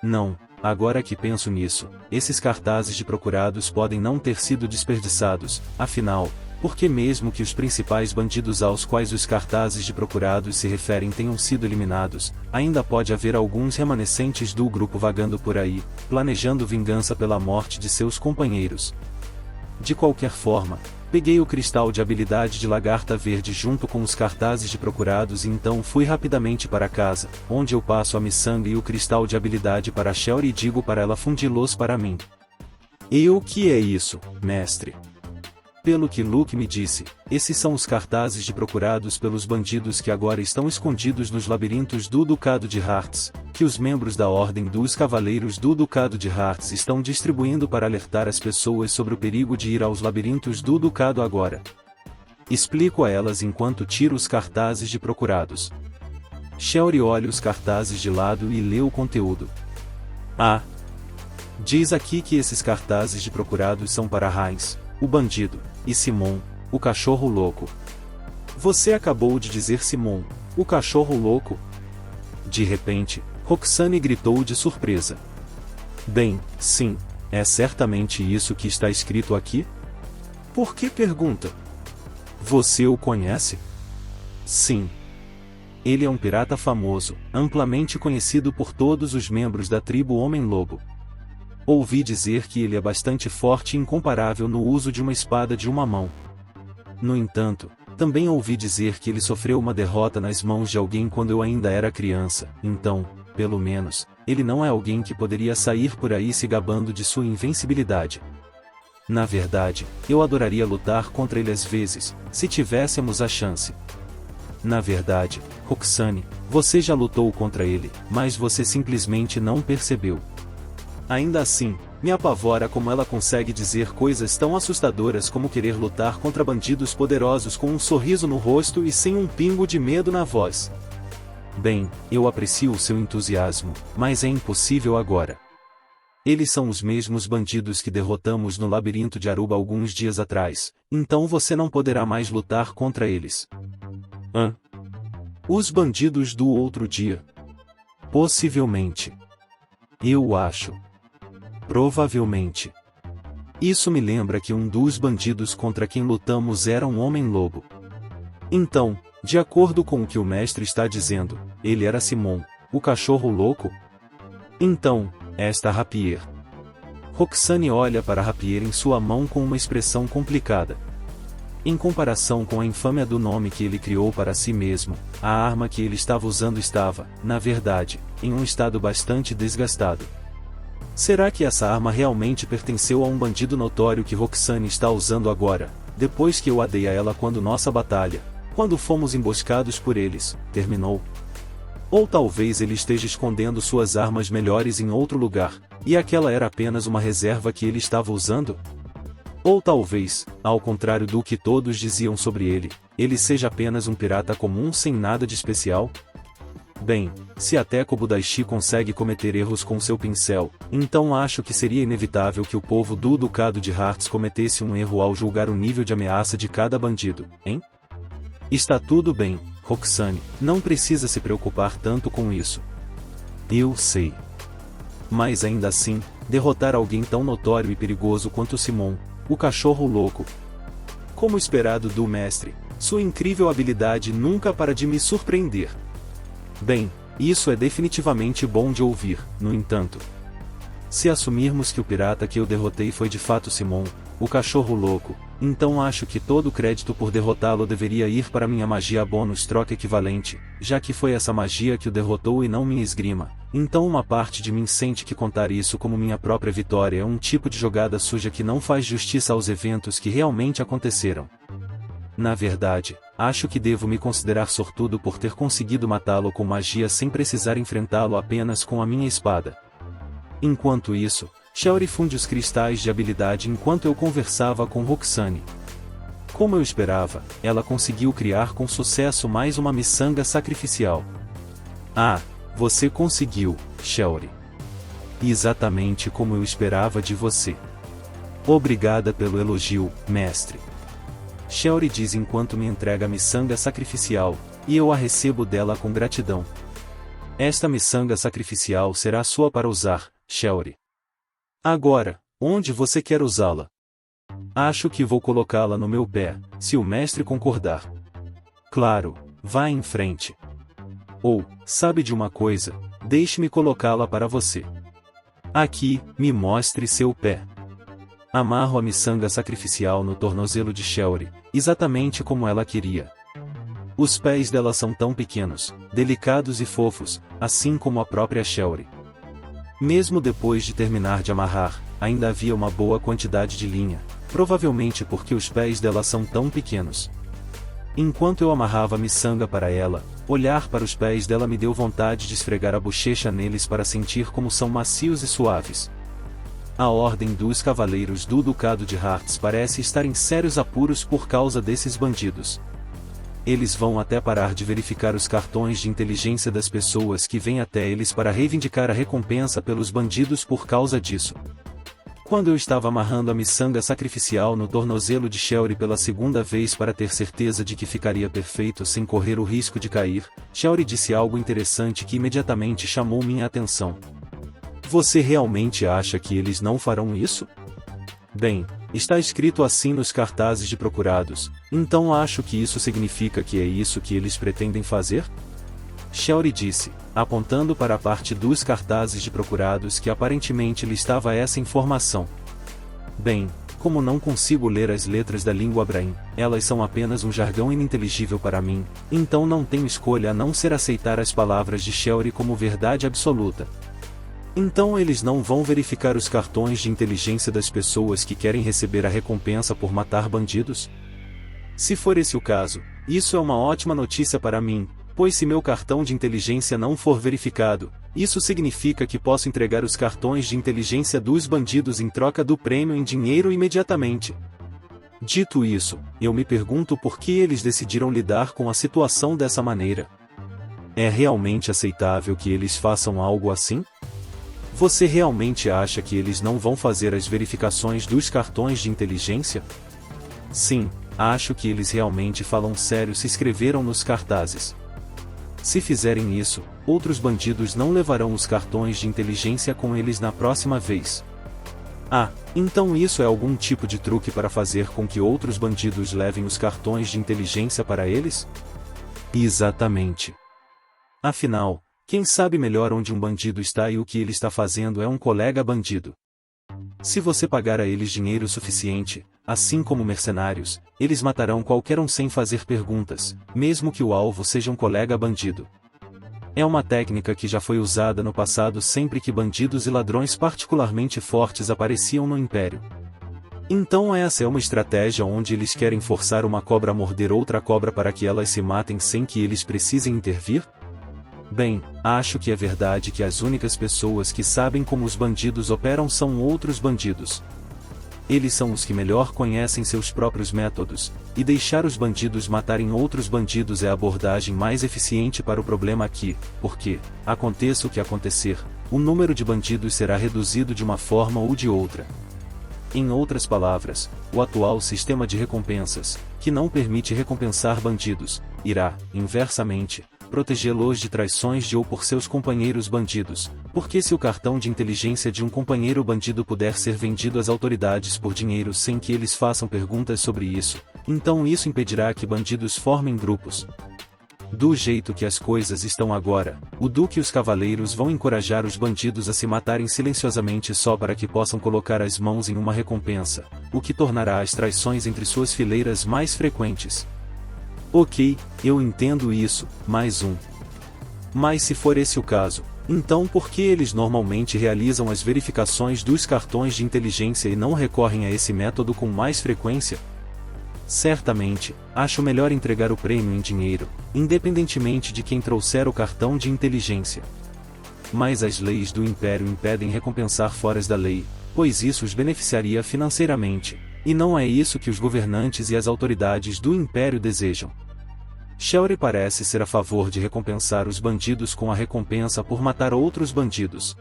Não, agora que penso nisso, esses cartazes de procurados podem não ter sido desperdiçados, afinal, porque mesmo que os principais bandidos aos quais os cartazes de procurados se referem tenham sido eliminados, ainda pode haver alguns remanescentes do grupo vagando por aí, planejando vingança pela morte de seus companheiros. De qualquer forma, peguei o cristal de habilidade de lagarta verde junto com os cartazes de procurados e então fui rapidamente para casa, onde eu passo a miçanga e o cristal de habilidade para a Shelly e digo para ela fundi-los para mim. E o que é isso, mestre? Pelo que Luke me disse, esses são os cartazes de procurados pelos bandidos que agora estão escondidos nos labirintos do Ducado de Hearts, que os membros da Ordem dos Cavaleiros do Ducado de Hearts estão distribuindo para alertar as pessoas sobre o perigo de ir aos labirintos do Ducado agora. Explico a elas enquanto tiro os cartazes de procurados. Shelly olha os cartazes de lado e lê o conteúdo. Ah! Diz aqui que esses cartazes de procurados são para Heinz, o bandido, e Simon, o cachorro louco. Você acabou de dizer Simon, o cachorro louco? De repente, Roxane gritou de surpresa. Bem, sim, É certamente isso que está escrito aqui? Por que pergunta? Você o conhece? Sim. Ele é um pirata famoso, amplamente conhecido por todos os membros da tribo Homem-Lobo. Ouvi dizer que ele é bastante forte e incomparável no uso de uma espada de uma mão. No entanto, também ouvi dizer que ele sofreu uma derrota nas mãos de alguém quando eu ainda era criança, então, pelo menos, ele não é alguém que poderia sair por aí se gabando de sua invencibilidade. Na verdade, eu adoraria lutar contra ele às vezes, se tivéssemos a chance. Na verdade, Roxane, você já lutou contra ele, mas você simplesmente não percebeu. Ainda assim, me apavora como ela consegue dizer coisas tão assustadoras como querer lutar contra bandidos poderosos com um sorriso no rosto e sem um pingo de medo na voz. Bem, eu aprecio o seu entusiasmo, mas é impossível agora. Eles são os mesmos bandidos que derrotamos no labirinto de Aruba alguns dias atrás, então você não poderá mais lutar contra eles. Hã? Os bandidos do outro dia? Possivelmente. Eu acho. Provavelmente. Isso me lembra que um dos bandidos contra quem lutamos era um homem-lobo. Então, de acordo com o que o mestre está dizendo, ele era Simon, o cachorro louco? Então, esta rapier. Roxane olha para a rapier em sua mão com uma expressão complicada. Em comparação com a infâmia do nome que ele criou para si mesmo, a arma que ele estava usando estava, na verdade, em um estado bastante desgastado. Será que essa arma realmente pertenceu a um bandido notório que Roxane está usando agora, depois que eu a dei a ela quando nossa batalha, quando fomos emboscados por eles, terminou? Ou talvez ele esteja escondendo suas armas melhores em outro lugar, e aquela era apenas uma reserva que ele estava usando? Ou talvez, ao contrário do que todos diziam sobre ele seja apenas um pirata comum sem nada de especial? Bem, se até Kobudaishi consegue cometer erros com seu pincel, então acho que seria inevitável que o povo do Ducado de Hearts cometesse um erro ao julgar o nível de ameaça de cada bandido, hein? Está tudo bem, Roxane, não precisa se preocupar tanto com isso. Eu sei. Mas ainda assim, derrotar alguém tão notório e perigoso quanto Simon, o cachorro louco. Como esperado do mestre, sua incrível habilidade nunca para de me surpreender. Bem, isso é definitivamente bom de ouvir, no entanto. Se assumirmos que o pirata que eu derrotei foi de fato Simon, o cachorro louco, então acho que todo o crédito por derrotá-lo deveria ir para minha magia bônus troca equivalente, já que foi essa magia que o derrotou e não minha esgrima, então uma parte de mim sente que contar isso como minha própria vitória é um tipo de jogada suja que não faz justiça aos eventos que realmente aconteceram. Na verdade, acho que devo me considerar sortudo por ter conseguido matá-lo com magia sem precisar enfrentá-lo apenas com a minha espada. Enquanto isso, Shaori funde os cristais de habilidade enquanto eu conversava com Roxane. Como eu esperava, ela conseguiu criar com sucesso mais uma miçanga sacrificial. Ah, você conseguiu, Shaori. Exatamente como eu esperava de você. Obrigada pelo elogio, mestre. Shaori diz enquanto me entrega a miçanga sacrificial, e eu a recebo dela com gratidão. Esta miçanga sacrificial será sua para usar, Shaori. Agora, onde você quer usá-la? Acho que vou colocá-la no meu pé, se o mestre concordar. Claro, vá em frente. Ou, sabe de uma coisa, deixe-me colocá-la para você. Aqui, me mostre seu pé. Amarro a miçanga sacrificial no tornozelo de Shaori, exatamente como ela queria. Os pés dela são tão pequenos, delicados e fofos, assim como a própria Shaori. Mesmo depois de terminar de amarrar, ainda havia uma boa quantidade de linha, provavelmente porque os pés dela são tão pequenos. Enquanto eu amarrava a miçanga para ela, olhar para os pés dela me deu vontade de esfregar a bochecha neles para sentir como são macios e suaves. A Ordem dos Cavaleiros do Ducado de Hearts parece estar em sérios apuros por causa desses bandidos. Eles vão até parar de verificar os cartões de inteligência das pessoas que vêm até eles para reivindicar a recompensa pelos bandidos por causa disso. Quando eu estava amarrando a miçanga sacrificial no tornozelo de Shaori pela segunda vez para ter certeza de que ficaria perfeito sem correr o risco de cair, Shaori disse algo interessante que imediatamente chamou minha atenção. Você realmente acha que eles não farão isso? Bem, está escrito assim nos cartazes de procurados, então acho que isso significa que é isso que eles pretendem fazer? Shelry disse, apontando para a parte dos cartazes de procurados que aparentemente lhe estava essa informação. Bem, como não consigo ler as letras da língua Brahmin, elas são apenas um jargão ininteligível para mim, então não tenho escolha a não ser aceitar as palavras de Shelry como verdade absoluta. Então eles não vão verificar os cartões de inteligência das pessoas que querem receber a recompensa por matar bandidos? Se for esse o caso, isso é uma ótima notícia para mim, pois se meu cartão de inteligência não for verificado, isso significa que posso entregar os cartões de inteligência dos bandidos em troca do prêmio em dinheiro imediatamente. Dito isso, eu me pergunto por que eles decidiram lidar com a situação dessa maneira. É realmente aceitável que eles façam algo assim? Você realmente acha que eles não vão fazer as verificações dos cartões de inteligência? Sim, acho que eles realmente falam sério se escreveram nos cartazes. Se fizerem isso, outros bandidos não levarão os cartões de inteligência com eles na próxima vez. Ah, então isso é algum tipo de truque para fazer com que outros bandidos levem os cartões de inteligência para eles? Exatamente. Afinal, quem sabe melhor onde um bandido está e o que ele está fazendo é um colega bandido. Se você pagar a eles dinheiro suficiente, assim como mercenários, eles matarão qualquer um sem fazer perguntas, mesmo que o alvo seja um colega bandido. É uma técnica que já foi usada no passado sempre que bandidos e ladrões particularmente fortes apareciam no Império. Então essa é uma estratégia onde eles querem forçar uma cobra a morder outra cobra para que elas se matem sem que eles precisem intervir? Bem, acho que é verdade que as únicas pessoas que sabem como os bandidos operam são outros bandidos. Eles são os que melhor conhecem seus próprios métodos, e deixar os bandidos matarem outros bandidos é a abordagem mais eficiente para o problema aqui, porque, aconteça o que acontecer, o número de bandidos será reduzido de uma forma ou de outra. Em outras palavras, o atual sistema de recompensas, que não permite recompensar bandidos, irá, inversamente, protegê-los de traições de ou por seus companheiros bandidos, porque se o cartão de inteligência de um companheiro bandido puder ser vendido às autoridades por dinheiro sem que eles façam perguntas sobre isso, então isso impedirá que bandidos formem grupos. Do jeito que as coisas estão agora, o Duque e os cavaleiros vão encorajar os bandidos a se matarem silenciosamente só para que possam colocar as mãos em uma recompensa, o que tornará as traições entre suas fileiras mais frequentes. Ok, eu entendo isso, mais um. Mas se for esse o caso, então por que eles normalmente realizam as verificações dos cartões de inteligência e não recorrem a esse método com mais frequência? Certamente, acho melhor entregar o prêmio em dinheiro, independentemente de quem trouxer o cartão de inteligência. Mas as leis do Império impedem recompensar fora da lei, pois isso os beneficiaria financeiramente. E não é isso que os governantes e as autoridades do Império desejam. Shelry parece ser a favor de recompensar os bandidos com a recompensa por matar outros bandidos.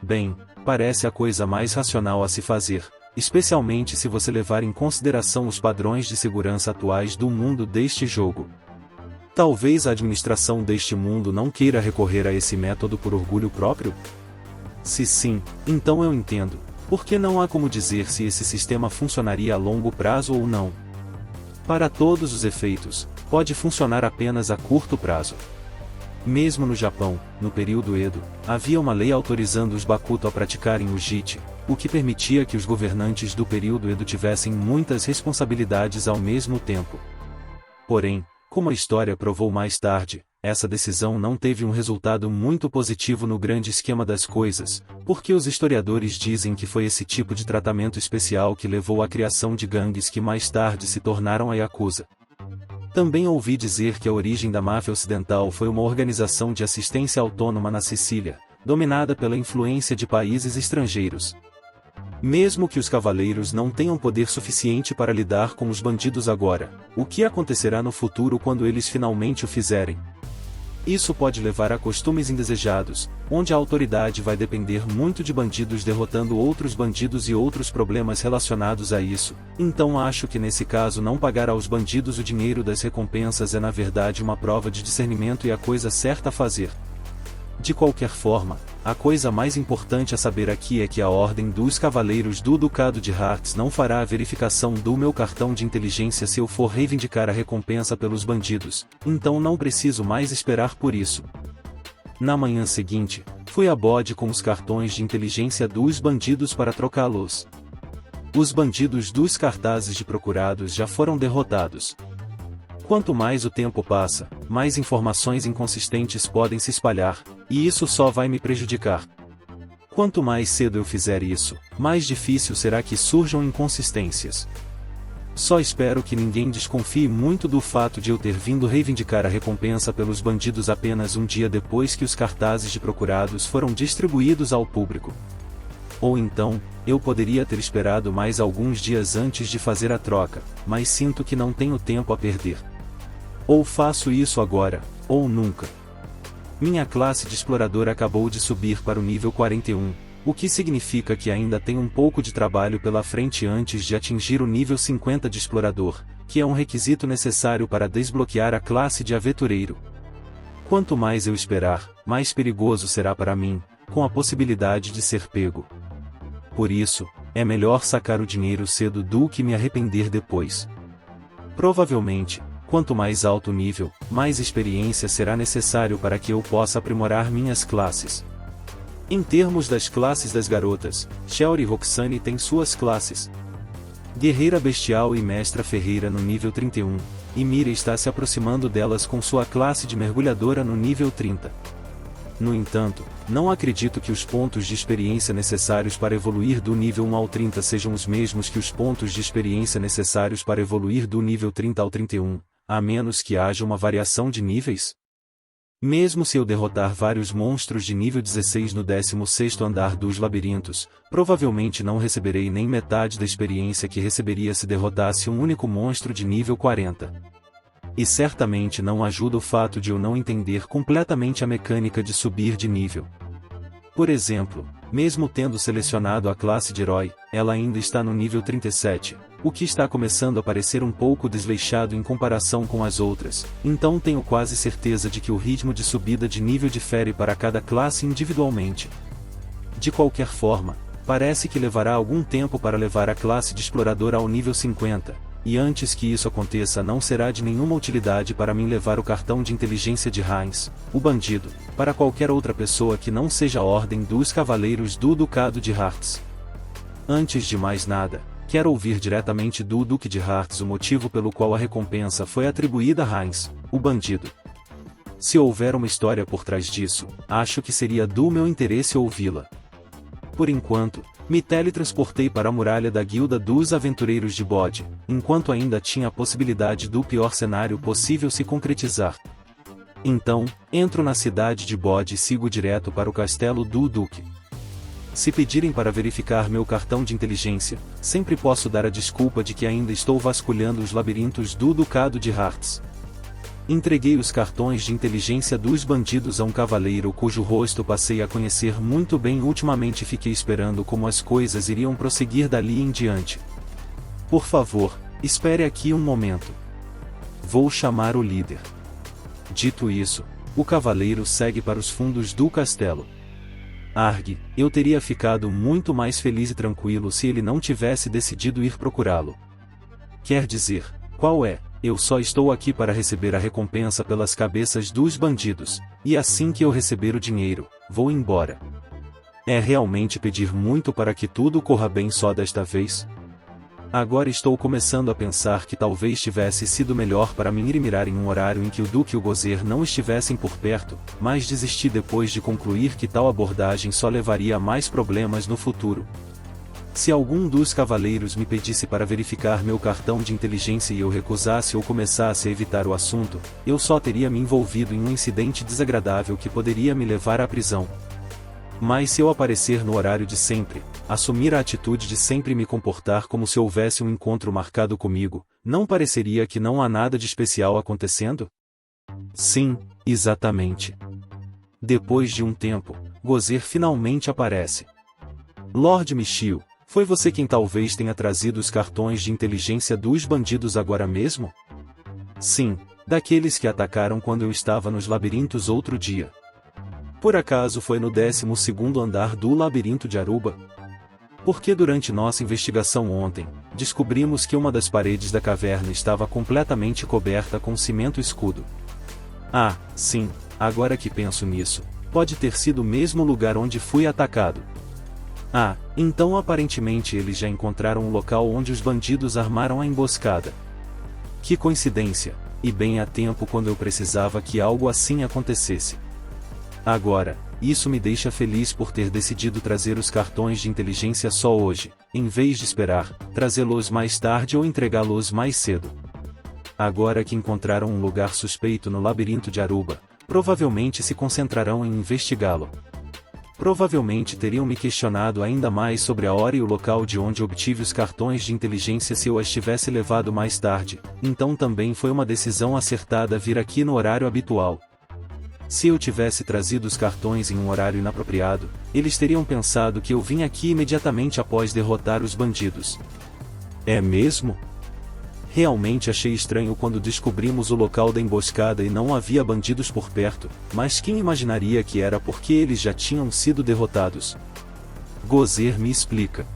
Bem, parece a coisa mais racional a se fazer, especialmente se você levar em consideração os padrões de segurança atuais do mundo deste jogo. Talvez a administração deste mundo não queira recorrer a esse método por orgulho próprio? Se sim, então eu entendo. Porque não há como dizer se esse sistema funcionaria a longo prazo ou não. Para todos os efeitos, pode funcionar apenas a curto prazo. Mesmo no Japão, no período Edo, havia uma lei autorizando os Bakuto a praticarem o JIT, o que permitia que os governantes do período Edo tivessem muitas responsabilidades ao mesmo tempo. Porém, como a história provou mais tarde, essa decisão não teve um resultado muito positivo no grande esquema das coisas, porque os historiadores dizem que foi esse tipo de tratamento especial que levou à criação de gangues que mais tarde se tornaram a Yakuza. Também ouvi dizer que a origem da máfia ocidental foi uma organização de assistência autônoma na Sicília, dominada pela influência de países estrangeiros. Mesmo que os cavaleiros não tenham poder suficiente para lidar com os bandidos agora, o que acontecerá no futuro quando eles finalmente o fizerem? Isso pode levar a costumes indesejados, onde a autoridade vai depender muito de bandidos derrotando outros bandidos e outros problemas relacionados a isso. Então acho que nesse caso não pagar aos bandidos o dinheiro das recompensas é na verdade uma prova de discernimento e a coisa certa a fazer. De qualquer forma, a coisa mais importante a saber aqui é que a Ordem dos Cavaleiros do Ducado de Hearts não fará a verificação do meu cartão de inteligência se eu for reivindicar a recompensa pelos bandidos, então não preciso mais esperar por isso. Na manhã seguinte, fui a bode com os cartões de inteligência dos bandidos para trocá-los. Os bandidos dos cartazes de procurados já foram derrotados. Quanto mais o tempo passa, mais informações inconsistentes podem se espalhar, e isso só vai me prejudicar. Quanto mais cedo eu fizer isso, mais difícil será que surjam inconsistências. Só espero que ninguém desconfie muito do fato de eu ter vindo reivindicar a recompensa pelos bandidos apenas um dia depois que os cartazes de procurados foram distribuídos ao público. Ou então, eu poderia ter esperado mais alguns dias antes de fazer a troca, mas sinto que não tenho tempo a perder. Ou faço isso agora, ou nunca. Minha classe de explorador acabou de subir para o nível 41, o que significa que ainda tem um pouco de trabalho pela frente antes de atingir o nível 50 de explorador, que é um requisito necessário para desbloquear a classe de aventureiro. Quanto mais eu esperar, mais perigoso será para mim, com a possibilidade de ser pego. Por isso, é melhor sacar o dinheiro cedo do que me arrepender depois. Provavelmente, quanto mais alto o nível, mais experiência será necessário para que eu possa aprimorar minhas classes. Em termos das classes das garotas, Shelly e Roxane têm suas classes. Guerreira Bestial e Mestra Ferreira no nível 31, e Mira está se aproximando delas com sua classe de Mergulhadora no nível 30. No entanto, não acredito que os pontos de experiência necessários para evoluir do nível 1 ao 30 sejam os mesmos que os pontos de experiência necessários para evoluir do nível 30 ao 31. A menos que haja uma variação de níveis? Mesmo se eu derrotar vários monstros de nível 16 no 16º andar dos labirintos, provavelmente não receberei nem metade da experiência que receberia se derrotasse um único monstro de nível 40. E certamente não ajuda o fato de eu não entender completamente a mecânica de subir de nível. Por exemplo, mesmo tendo selecionado a classe de herói, ela ainda está no nível 37. O que está começando a parecer um pouco desleixado em comparação com as outras, então tenho quase certeza de que o ritmo de subida de nível difere para cada classe individualmente. De qualquer forma, parece que levará algum tempo para levar a classe de explorador ao nível 50, e antes que isso aconteça não será de nenhuma utilidade para mim levar o cartão de inteligência de Heinz, o bandido, para qualquer outra pessoa que não seja a Ordem dos Cavaleiros do Ducado de Hearts. Antes de mais nada, quero ouvir diretamente do Duque de Hearts o motivo pelo qual a recompensa foi atribuída a Heinz, o bandido. Se houver uma história por trás disso, acho que seria do meu interesse ouvi-la. Por enquanto, me teletransportei para a muralha da Guilda dos Aventureiros de Bode, enquanto ainda tinha a possibilidade do pior cenário possível se concretizar. Então, entro na cidade de Bode e sigo direto para o castelo do Duque. Se pedirem para verificar meu cartão de inteligência, sempre posso dar a desculpa de que ainda estou vasculhando os labirintos do Ducado de Hearts. Entreguei os cartões de inteligência dos bandidos a um cavaleiro cujo rosto passei a conhecer muito bem ultimamente e fiquei esperando como as coisas iriam prosseguir dali em diante. Por favor, espere aqui um momento. Vou chamar o líder. Dito isso, o cavaleiro segue para os fundos do castelo. Arg, eu teria ficado muito mais feliz e tranquilo se ele não tivesse decidido ir procurá-lo. Quer dizer, qual é? Eu só estou aqui para receber a recompensa pelas cabeças dos bandidos, e assim que eu receber o dinheiro, vou embora. É realmente pedir muito para que tudo corra bem só desta vez? Agora estou começando a pensar que talvez tivesse sido melhor para mim ir mirar em um horário em que o Duque e o Gozer não estivessem por perto, mas desisti depois de concluir que tal abordagem só levaria a mais problemas no futuro. Se algum dos cavaleiros me pedisse para verificar meu cartão de inteligência e eu recusasse ou começasse a evitar o assunto, eu só teria me envolvido em um incidente desagradável que poderia me levar à prisão. Mas se eu aparecer no horário de sempre, assumir a atitude de sempre me comportar como se houvesse um encontro marcado comigo, não pareceria que não há nada de especial acontecendo? Sim, exatamente. Depois de um tempo, Gozer finalmente aparece. Lord Michiel, foi você quem talvez tenha trazido os cartões de inteligência dos bandidos agora mesmo? Sim, daqueles que atacaram quando eu estava nos labirintos outro dia. Por acaso foi no 12º andar do labirinto de Aruba? Porque durante nossa investigação ontem, descobrimos que uma das paredes da caverna estava completamente coberta com cimento escudo. Ah, sim, agora que penso nisso, pode ter sido o mesmo lugar onde fui atacado. Ah, então aparentemente eles já encontraram o local onde os bandidos armaram a emboscada. Que coincidência, e bem a tempo quando eu precisava que algo assim acontecesse. Agora, isso me deixa feliz por ter decidido trazer os cartões de inteligência só hoje, em vez de esperar, trazê-los mais tarde ou entregá-los mais cedo. Agora que encontraram um lugar suspeito no labirinto de Aruba, provavelmente se concentrarão em investigá-lo. Provavelmente teriam me questionado ainda mais sobre a hora e o local de onde obtive os cartões de inteligência se eu as tivesse levado mais tarde, então também foi uma decisão acertada vir aqui no horário habitual. Se eu tivesse trazido os cartões em um horário inapropriado, eles teriam pensado que eu vim aqui imediatamente após derrotar os bandidos. É mesmo? Realmente achei estranho quando descobrimos o local da emboscada e não havia bandidos por perto, mas quem imaginaria que era porque eles já tinham sido derrotados? Gozer me explica.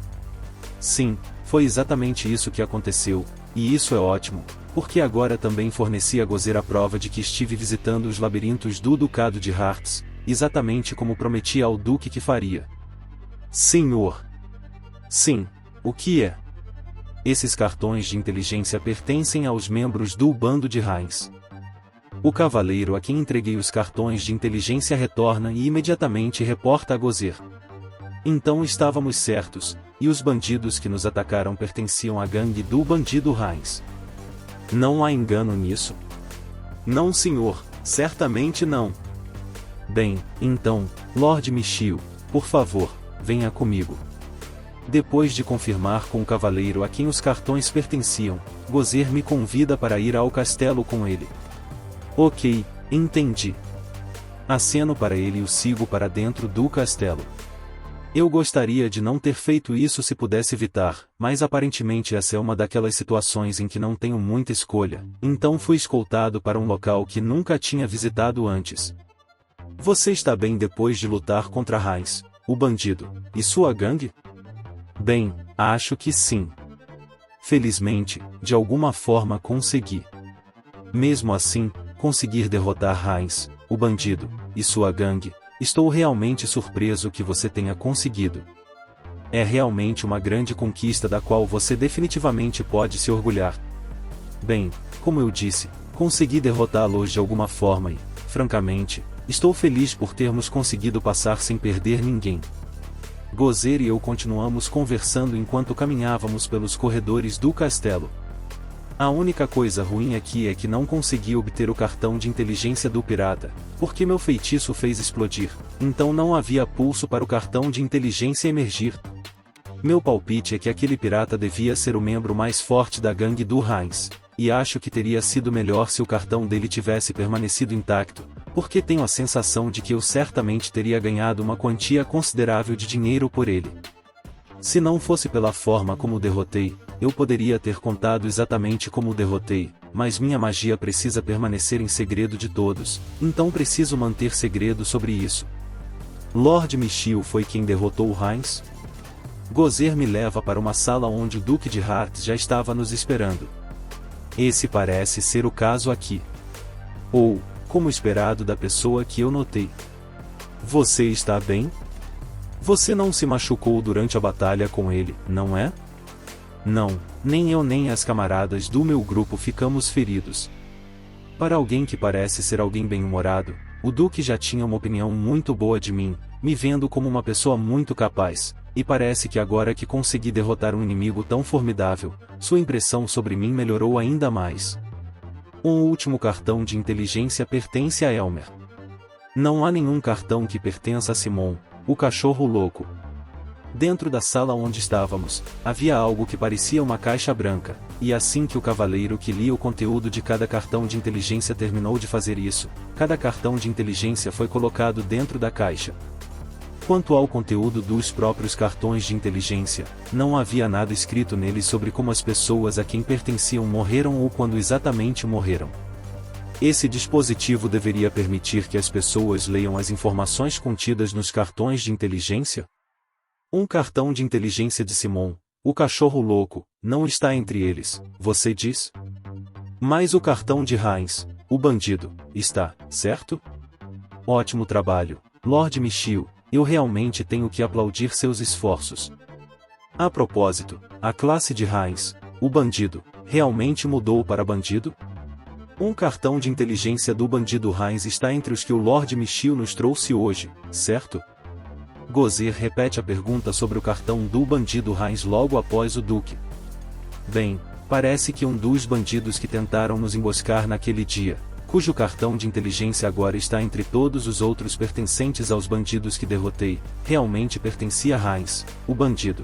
Sim, foi exatamente isso que aconteceu, e isso é ótimo, porque agora também forneci a Gozer a prova de que estive visitando os labirintos do Ducado de Hearts, exatamente como prometi ao Duque que faria. Senhor! Sim, o que é? Esses cartões de inteligência pertencem aos membros do bando de Heinz. O cavaleiro a quem entreguei os cartões de inteligência retorna e imediatamente reporta a Gozer. Então estávamos certos, e os bandidos que nos atacaram pertenciam à gangue do bandido Heinz. Não há engano nisso? Não, senhor, certamente não. Bem, então, Lord Michiel, por favor, venha comigo. Depois de confirmar com o cavaleiro a quem os cartões pertenciam, Gozer me convida para ir ao castelo com ele. Ok, entendi. Aceno para ele e o sigo para dentro do castelo. Eu gostaria de não ter feito isso se pudesse evitar, mas aparentemente essa é uma daquelas situações em que não tenho muita escolha, então fui escoltado para um local que nunca tinha visitado antes. Você está bem depois de lutar contra Heinz, o bandido, e sua gangue? Bem, acho que sim. Felizmente, de alguma forma consegui. Mesmo assim, conseguir derrotar Heinz, o bandido, e sua gangue, estou realmente surpreso que você tenha conseguido. É realmente uma grande conquista da qual você definitivamente pode se orgulhar. Bem, como eu disse, consegui derrotá-los de alguma forma e, francamente, estou feliz por termos conseguido passar sem perder ninguém. Gozer e eu continuamos conversando enquanto caminhávamos pelos corredores do castelo. A única coisa ruim aqui é que não consegui obter o cartão de inteligência do pirata, porque meu feitiço fez explodir, então não havia pulso para o cartão de inteligência emergir. Meu palpite é que aquele pirata devia ser o membro mais forte da gangue do Heinz, e acho que teria sido melhor se o cartão dele tivesse permanecido intacto, porque tenho a sensação de que eu certamente teria ganhado uma quantia considerável de dinheiro por ele. Se não fosse pela forma como o derrotei, eu poderia ter contado exatamente como o derrotei, mas minha magia precisa permanecer em segredo de todos, então preciso manter segredo sobre isso. Lord Michiel foi quem derrotou o Heinz? Gozer me leva para uma sala onde o Duque de Hearts já estava nos esperando. Esse parece ser o caso aqui. Ou, como esperado da pessoa que eu notei. Você está bem? Você não se machucou durante a batalha com ele, não é? Não, nem eu nem as camaradas do meu grupo ficamos feridos. Para alguém que parece ser alguém bem-humorado, o Duque já tinha uma opinião muito boa de mim, me vendo como uma pessoa muito capaz, e parece que agora que consegui derrotar um inimigo tão formidável, sua impressão sobre mim melhorou ainda mais. Um último cartão de inteligência pertence a Elmer. Não há nenhum cartão que pertença a Simon, o cachorro louco. Dentro da sala onde estávamos, havia algo que parecia uma caixa branca, e assim que o cavaleiro que lia o conteúdo de cada cartão de inteligência terminou de fazer isso, cada cartão de inteligência foi colocado dentro da caixa. Quanto ao conteúdo dos próprios cartões de inteligência, não havia nada escrito neles sobre como as pessoas a quem pertenciam morreram ou quando exatamente morreram. Esse dispositivo deveria permitir que as pessoas leiam as informações contidas nos cartões de inteligência? Um cartão de inteligência de Simon, o cachorro louco, não está entre eles, você diz? Mas o cartão de Heinz, o bandido, está, certo? Ótimo trabalho, Lord Michiel, eu realmente tenho que aplaudir seus esforços. A propósito, a classe de Heinz, o bandido, realmente mudou para bandido? Um cartão de inteligência do bandido Heinz está entre os que o Lord Michiel nos trouxe hoje, certo? Gozer repete a pergunta sobre o cartão do bandido Heinz logo após o Duque. Bem, parece que um dos bandidos que tentaram nos emboscar naquele dia, cujo cartão de inteligência agora está entre todos os outros pertencentes aos bandidos que derrotei, realmente pertencia a Heinz, o bandido.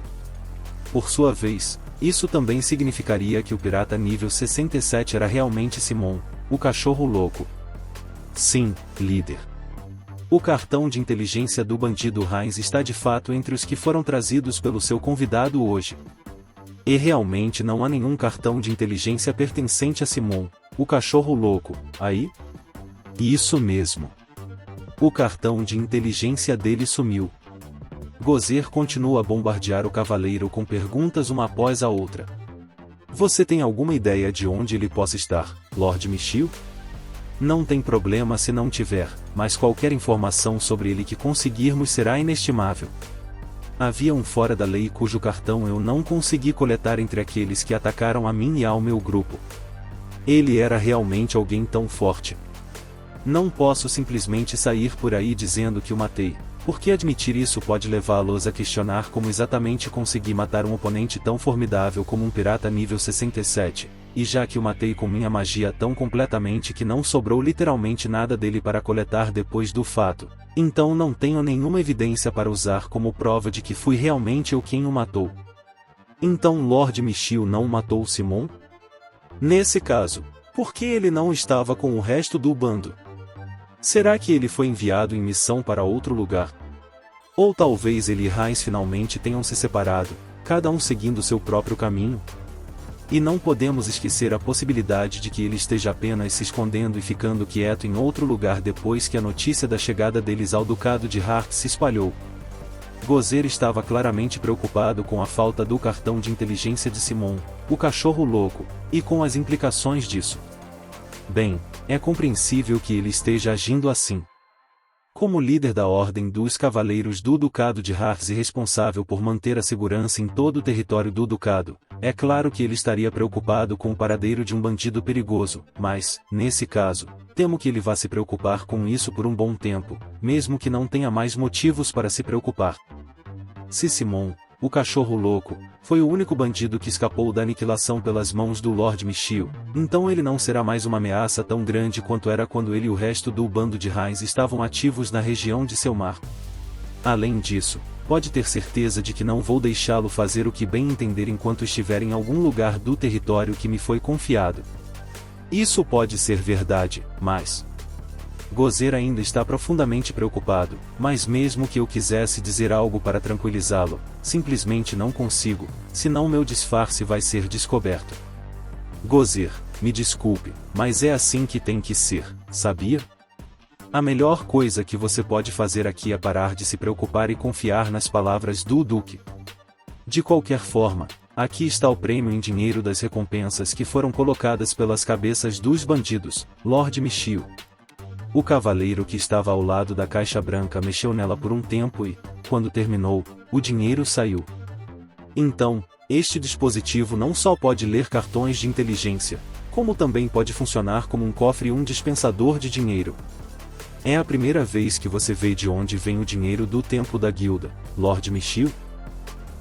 Por sua vez, isso também significaria que o pirata nível 67 era realmente Simon, o cachorro louco. Sim, líder. O cartão de inteligência do bandido Heinz está de fato entre os que foram trazidos pelo seu convidado hoje. E realmente não há nenhum cartão de inteligência pertencente a Simon, o cachorro louco, aí? Isso mesmo. O cartão de inteligência dele sumiu. Gozer continua a bombardear o cavaleiro com perguntas uma após a outra. Você tem alguma ideia de onde ele possa estar, Lord Michiel? Não tem problema se não tiver, mas qualquer informação sobre ele que conseguirmos será inestimável. Havia um fora da lei cujo cartão eu não consegui coletar entre aqueles que atacaram a mim e ao meu grupo. Ele era realmente alguém tão forte. Não posso simplesmente sair por aí dizendo que o matei, porque admitir isso pode levá-los a questionar como exatamente consegui matar um oponente tão formidável como um pirata nível 67, e já que o matei com minha magia tão completamente que não sobrou literalmente nada dele para coletar depois do fato, então não tenho nenhuma evidência para usar como prova de que fui realmente eu quem o matou. Então Lord Michiel não matou Simon? Nesse caso, por que ele não estava com o resto do bando? Será que ele foi enviado em missão para outro lugar? Ou talvez ele e Heinz finalmente tenham se separado, cada um seguindo seu próprio caminho? E não podemos esquecer a possibilidade de que ele esteja apenas se escondendo e ficando quieto em outro lugar depois que a notícia da chegada deles ao Ducado de Hart se espalhou. Gozer estava claramente preocupado com a falta do cartão de inteligência de Simon, o cachorro louco, e com as implicações disso. Bem, é compreensível que ele esteja agindo assim. Como líder da Ordem dos Cavaleiros do Ducado de Hart e responsável por manter a segurança em todo o território do Ducado, é claro que ele estaria preocupado com o paradeiro de um bandido perigoso, mas, nesse caso, temo que ele vá se preocupar com isso por um bom tempo, mesmo que não tenha mais motivos para se preocupar. Se Simon, o cachorro louco, foi o único bandido que escapou da aniquilação pelas mãos do Lord Michiel, então ele não será mais uma ameaça tão grande quanto era quando ele e o resto do bando de Heinz estavam ativos na região de Selmar. Além disso, pode ter certeza de que não vou deixá-lo fazer o que bem entender enquanto estiver em algum lugar do território que me foi confiado. Isso pode ser verdade, mas... Gozer ainda está profundamente preocupado, mas mesmo que eu quisesse dizer algo para tranquilizá-lo, simplesmente não consigo, senão meu disfarce vai ser descoberto. Gozer, me desculpe, mas é assim que tem que ser, sabia? A melhor coisa que você pode fazer aqui é parar de se preocupar e confiar nas palavras do Duque. De qualquer forma, aqui está o prêmio em dinheiro das recompensas que foram colocadas pelas cabeças dos bandidos, Lord Michiel. O cavaleiro que estava ao lado da caixa branca mexeu nela por um tempo e, quando terminou, o dinheiro saiu. Então, este dispositivo não só pode ler cartões de inteligência, como também pode funcionar como um cofre e um dispensador de dinheiro. É a primeira vez que você vê de onde vem o dinheiro do templo da guilda, Lord Michiel?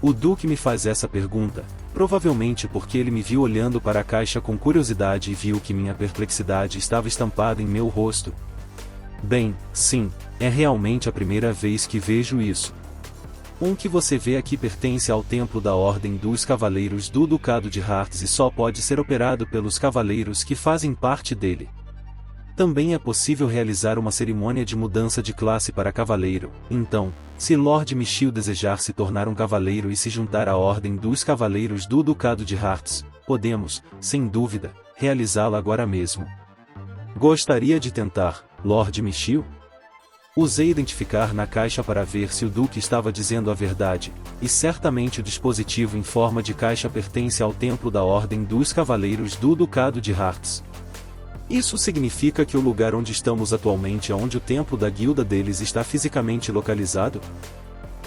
O Duque me faz essa pergunta, provavelmente porque ele me viu olhando para a caixa com curiosidade e viu que minha perplexidade estava estampada em meu rosto. Bem, sim, é realmente a primeira vez que vejo isso. Um que você vê aqui pertence ao templo da Ordem dos Cavaleiros do Ducado de Hart e só pode ser operado pelos cavaleiros que fazem parte dele. Também é possível realizar uma cerimônia de mudança de classe para cavaleiro, então, se Lord Michiel desejar se tornar um cavaleiro e se juntar à Ordem dos Cavaleiros do Ducado de Hart, podemos, sem dúvida, realizá-la agora mesmo. Gostaria de tentar, Lord Michiel? Usei identificar na caixa para ver se o Duque estava dizendo a verdade, e certamente o dispositivo em forma de caixa pertence ao Templo da Ordem dos Cavaleiros do Ducado de Hartz. Isso significa que o lugar onde estamos atualmente é onde o templo da guilda deles está fisicamente localizado?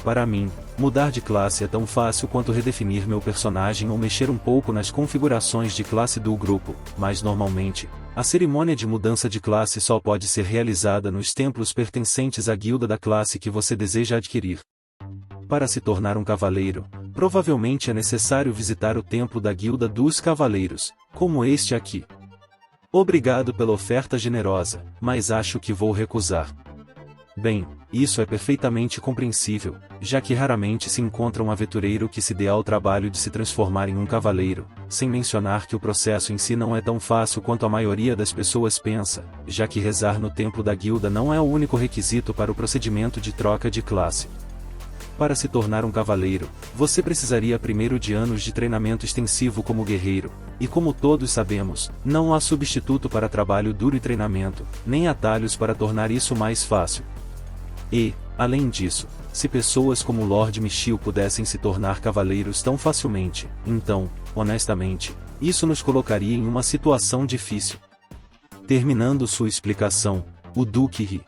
Para mim, mudar de classe é tão fácil quanto redefinir meu personagem ou mexer um pouco nas configurações de classe do grupo, mas normalmente, a cerimônia de mudança de classe só pode ser realizada nos templos pertencentes à guilda da classe que você deseja adquirir. Para se tornar um cavaleiro, provavelmente é necessário visitar o templo da guilda dos cavaleiros, como este aqui. Obrigado pela oferta generosa, mas acho que vou recusar. Bem, isso é perfeitamente compreensível, já que raramente se encontra um aventureiro que se dê ao trabalho de se transformar em um cavaleiro, sem mencionar que o processo em si não é tão fácil quanto a maioria das pessoas pensa, já que rezar no templo da guilda não é o único requisito para o procedimento de troca de classe. Para se tornar um cavaleiro, você precisaria primeiro de anos de treinamento extensivo como guerreiro, e como todos sabemos, não há substituto para trabalho duro e treinamento, nem atalhos para tornar isso mais fácil. E, além disso, se pessoas como Lord Michiel pudessem se tornar cavaleiros tão facilmente, então, honestamente, isso nos colocaria em uma situação difícil. Terminando sua explicação, o Duque ri.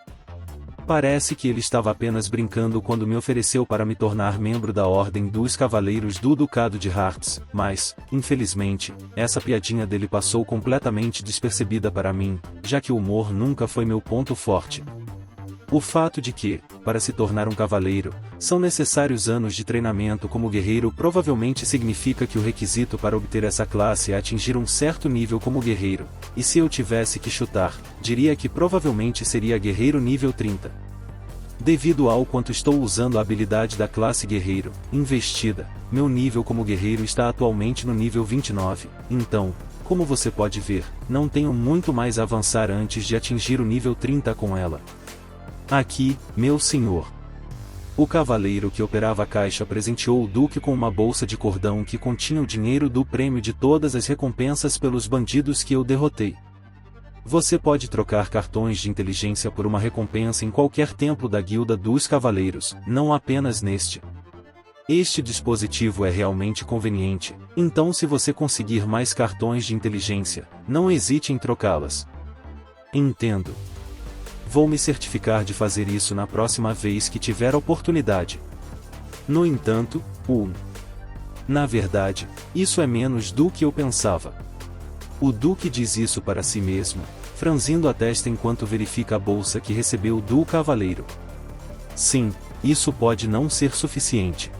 Parece que ele estava apenas brincando quando me ofereceu para me tornar membro da Ordem dos Cavaleiros do Ducado de Hartz, mas, infelizmente, essa piadinha dele passou completamente despercebida para mim, já que o humor nunca foi meu ponto forte. O fato de que, para se tornar um cavaleiro, são necessários anos de treinamento como guerreiro provavelmente significa que o requisito para obter essa classe é atingir um certo nível como guerreiro, e se eu tivesse que chutar, diria que provavelmente seria guerreiro nível 30. Devido ao quanto estou usando a habilidade da classe guerreiro, investida, meu nível como guerreiro está atualmente no nível 29, então, como você pode ver, não tenho muito mais a avançar antes de atingir o nível 30 com ela. Aqui, meu senhor. O cavaleiro que operava a caixa presenteou o Duque com uma bolsa de cordão que continha o dinheiro do prêmio de todas as recompensas pelos bandidos que eu derrotei. Você pode trocar cartões de inteligência por uma recompensa em qualquer templo da Guilda dos Cavaleiros, não apenas neste. Este dispositivo é realmente conveniente, então se você conseguir mais cartões de inteligência, não hesite em trocá-las. Entendo. Vou me certificar de fazer isso na próxima vez que tiver a oportunidade. No entanto, na verdade, isso é menos do que eu pensava. O Duque diz isso para si mesmo, franzindo a testa enquanto verifica a bolsa que recebeu do cavaleiro. Sim, isso pode não ser suficiente.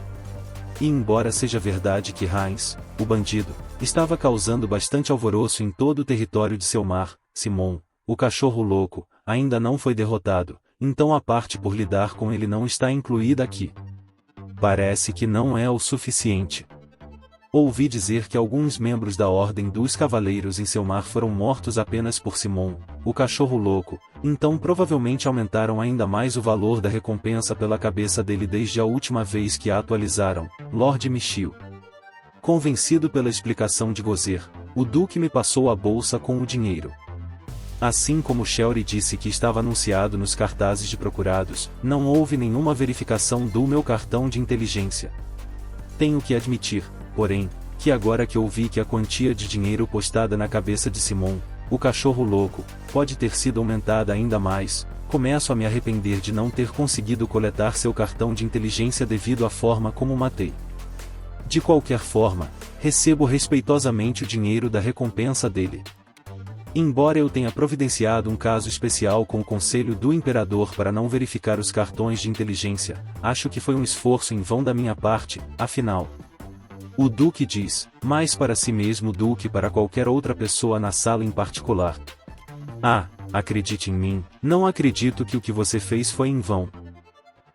E embora seja verdade que Heinz, o bandido, estava causando bastante alvoroço em todo o território de Selmar, Simon, o cachorro louco, ainda não foi derrotado, então a parte por lidar com ele não está incluída aqui. Parece que não é o suficiente. Ouvi dizer que alguns membros da Ordem dos Cavaleiros em Selmar foram mortos apenas por Simon, o cachorro louco, então provavelmente aumentaram ainda mais o valor da recompensa pela cabeça dele desde a última vez que a atualizaram, Lord Michiel. Convencido pela explicação de Gozer, o Duque me passou a bolsa com o dinheiro. Assim como Shelry disse que estava anunciado nos cartazes de procurados, não houve nenhuma verificação do meu cartão de inteligência. Tenho que admitir, porém, que agora que ouvi que a quantia de dinheiro postada na cabeça de Simon, o cachorro louco, pode ter sido aumentada ainda mais, começo a me arrepender de não ter conseguido coletar seu cartão de inteligência devido à forma como matei. De qualquer forma, recebo respeitosamente o dinheiro da recompensa dele. Embora eu tenha providenciado um caso especial com o Conselho do Imperador para não verificar os cartões de inteligência, acho que foi um esforço em vão da minha parte, afinal. O Duque diz, mais para si mesmo do que para qualquer outra pessoa na sala em particular. Ah, acredite em mim, não acredito que o que você fez foi em vão.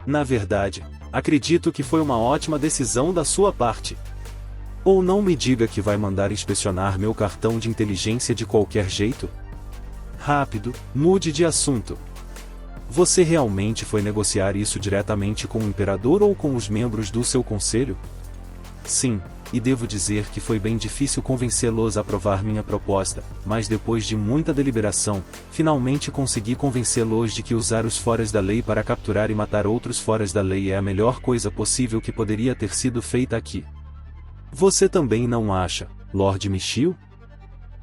Na verdade, acredito que foi uma ótima decisão da sua parte. Ou não me diga que vai mandar inspecionar meu cartão de inteligência de qualquer jeito? Rápido, mude de assunto. Você realmente foi negociar isso diretamente com o Imperador ou com os membros do seu conselho? Sim, e devo dizer que foi bem difícil convencê-los a aprovar minha proposta, mas depois de muita deliberação, finalmente consegui convencê-los de que usar os foras da lei para capturar e matar outros foras da lei é a melhor coisa possível que poderia ter sido feita aqui. Você também não acha, Lord Michiel?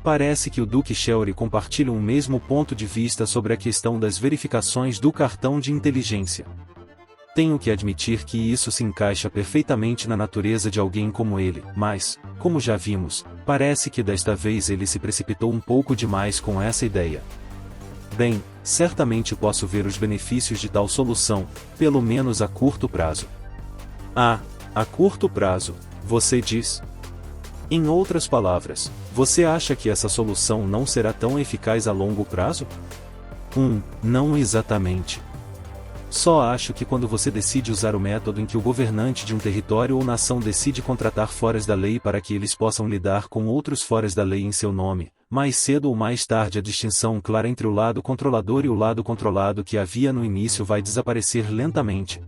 Parece que o Duque Shelry compartilha o mesmo ponto de vista sobre a questão das verificações do cartão de inteligência. Tenho que admitir que isso se encaixa perfeitamente na natureza de alguém como ele, mas, como já vimos, parece que desta vez ele se precipitou um pouco demais com essa ideia. Bem, certamente posso ver os benefícios de tal solução, pelo menos a curto prazo. Ah, a curto prazo, você diz? Em outras palavras, você acha que essa solução não será tão eficaz a longo prazo? Não exatamente. Só acho que quando você decide usar o método em que o governante de um território ou nação decide contratar foras da lei para que eles possam lidar com outros foras da lei em seu nome, mais cedo ou mais tarde a distinção clara entre o lado controlador e o lado controlado que havia no início vai desaparecer lentamente.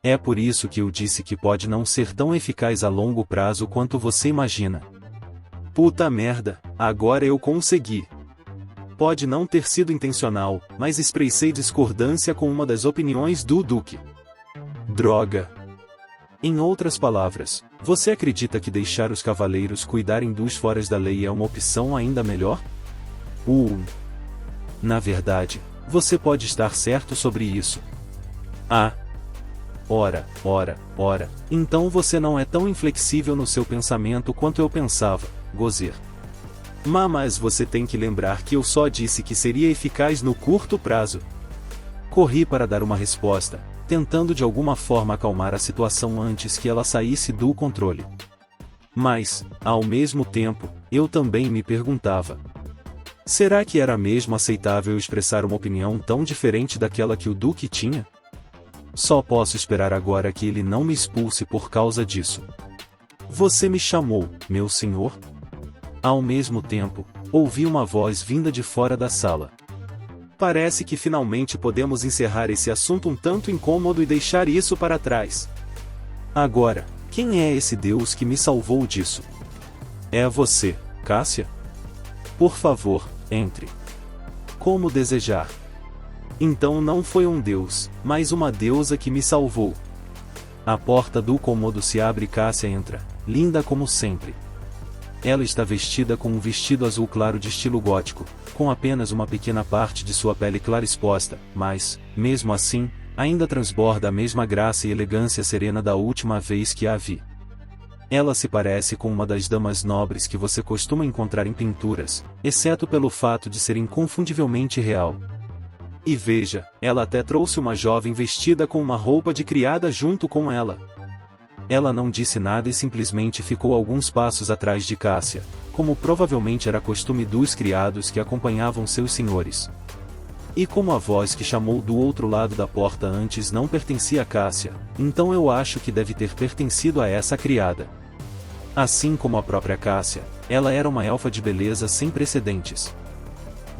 É por isso que eu disse que pode não ser tão eficaz a longo prazo quanto você imagina. Puta merda, agora eu consegui. Pode não ter sido intencional, mas expressei discordância com uma das opiniões do Duque. Droga. Em outras palavras, você acredita que deixar os cavaleiros cuidarem dos foras da lei é uma opção ainda melhor? Na verdade, você pode estar certo sobre isso. Ah. Ora, então você não é tão inflexível no seu pensamento quanto eu pensava, Gozer. Mas você tem que lembrar que eu só disse que seria eficaz no curto prazo. Corri para dar uma resposta, tentando de alguma forma acalmar a situação antes que ela saísse do controle. Mas, ao mesmo tempo, eu também me perguntava: será que era mesmo aceitável expressar uma opinião tão diferente daquela que o Duque tinha? Só posso esperar agora que ele não me expulse por causa disso. Você me chamou, meu senhor? Ao mesmo tempo, ouvi uma voz vinda de fora da sala. Parece que finalmente podemos encerrar esse assunto um tanto incômodo e deixar isso para trás. Agora, quem é esse Deus que me salvou disso? É você, Cássia? Por favor, entre. Como desejar. Então não foi um Deus, mas uma deusa que me salvou. A porta do cômodo se abre e Cássia entra, linda como sempre. Ela está vestida com um vestido azul claro de estilo gótico, com apenas uma pequena parte de sua pele clara exposta, mas, mesmo assim, ainda transborda a mesma graça e elegância serena da última vez que a vi. Ela se parece com uma das damas nobres que você costuma encontrar em pinturas, exceto pelo fato de ser inconfundivelmente real. E veja, ela até trouxe uma jovem vestida com uma roupa de criada junto com ela. Ela não disse nada e simplesmente ficou alguns passos atrás de Cássia, como provavelmente era costume dos criados que acompanhavam seus senhores. E como a voz que chamou do outro lado da porta antes não pertencia a Cássia, então eu acho que deve ter pertencido a essa criada. Assim como a própria Cássia, ela era uma elfa de beleza sem precedentes.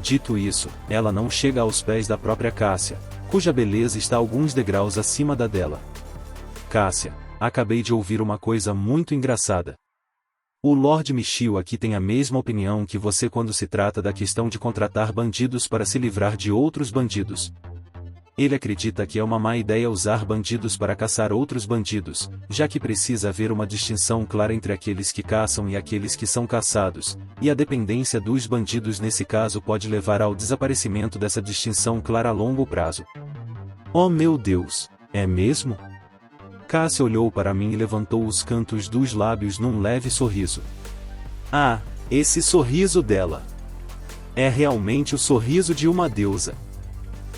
Dito isso, ela não chega aos pés da própria Cássia, cuja beleza está alguns degraus acima da dela. Cássia, acabei de ouvir uma coisa muito engraçada. O Lord Michiel aqui tem a mesma opinião que você quando se trata da questão de contratar bandidos para se livrar de outros bandidos. Ele acredita que é uma má ideia usar bandidos para caçar outros bandidos, já que precisa haver uma distinção clara entre aqueles que caçam e aqueles que são caçados, e a dependência dos bandidos nesse caso pode levar ao desaparecimento dessa distinção clara a longo prazo. Oh meu Deus, é mesmo? Cássia olhou para mim e levantou os cantos dos lábios num leve sorriso. Ah, esse sorriso dela! É realmente o sorriso de uma deusa.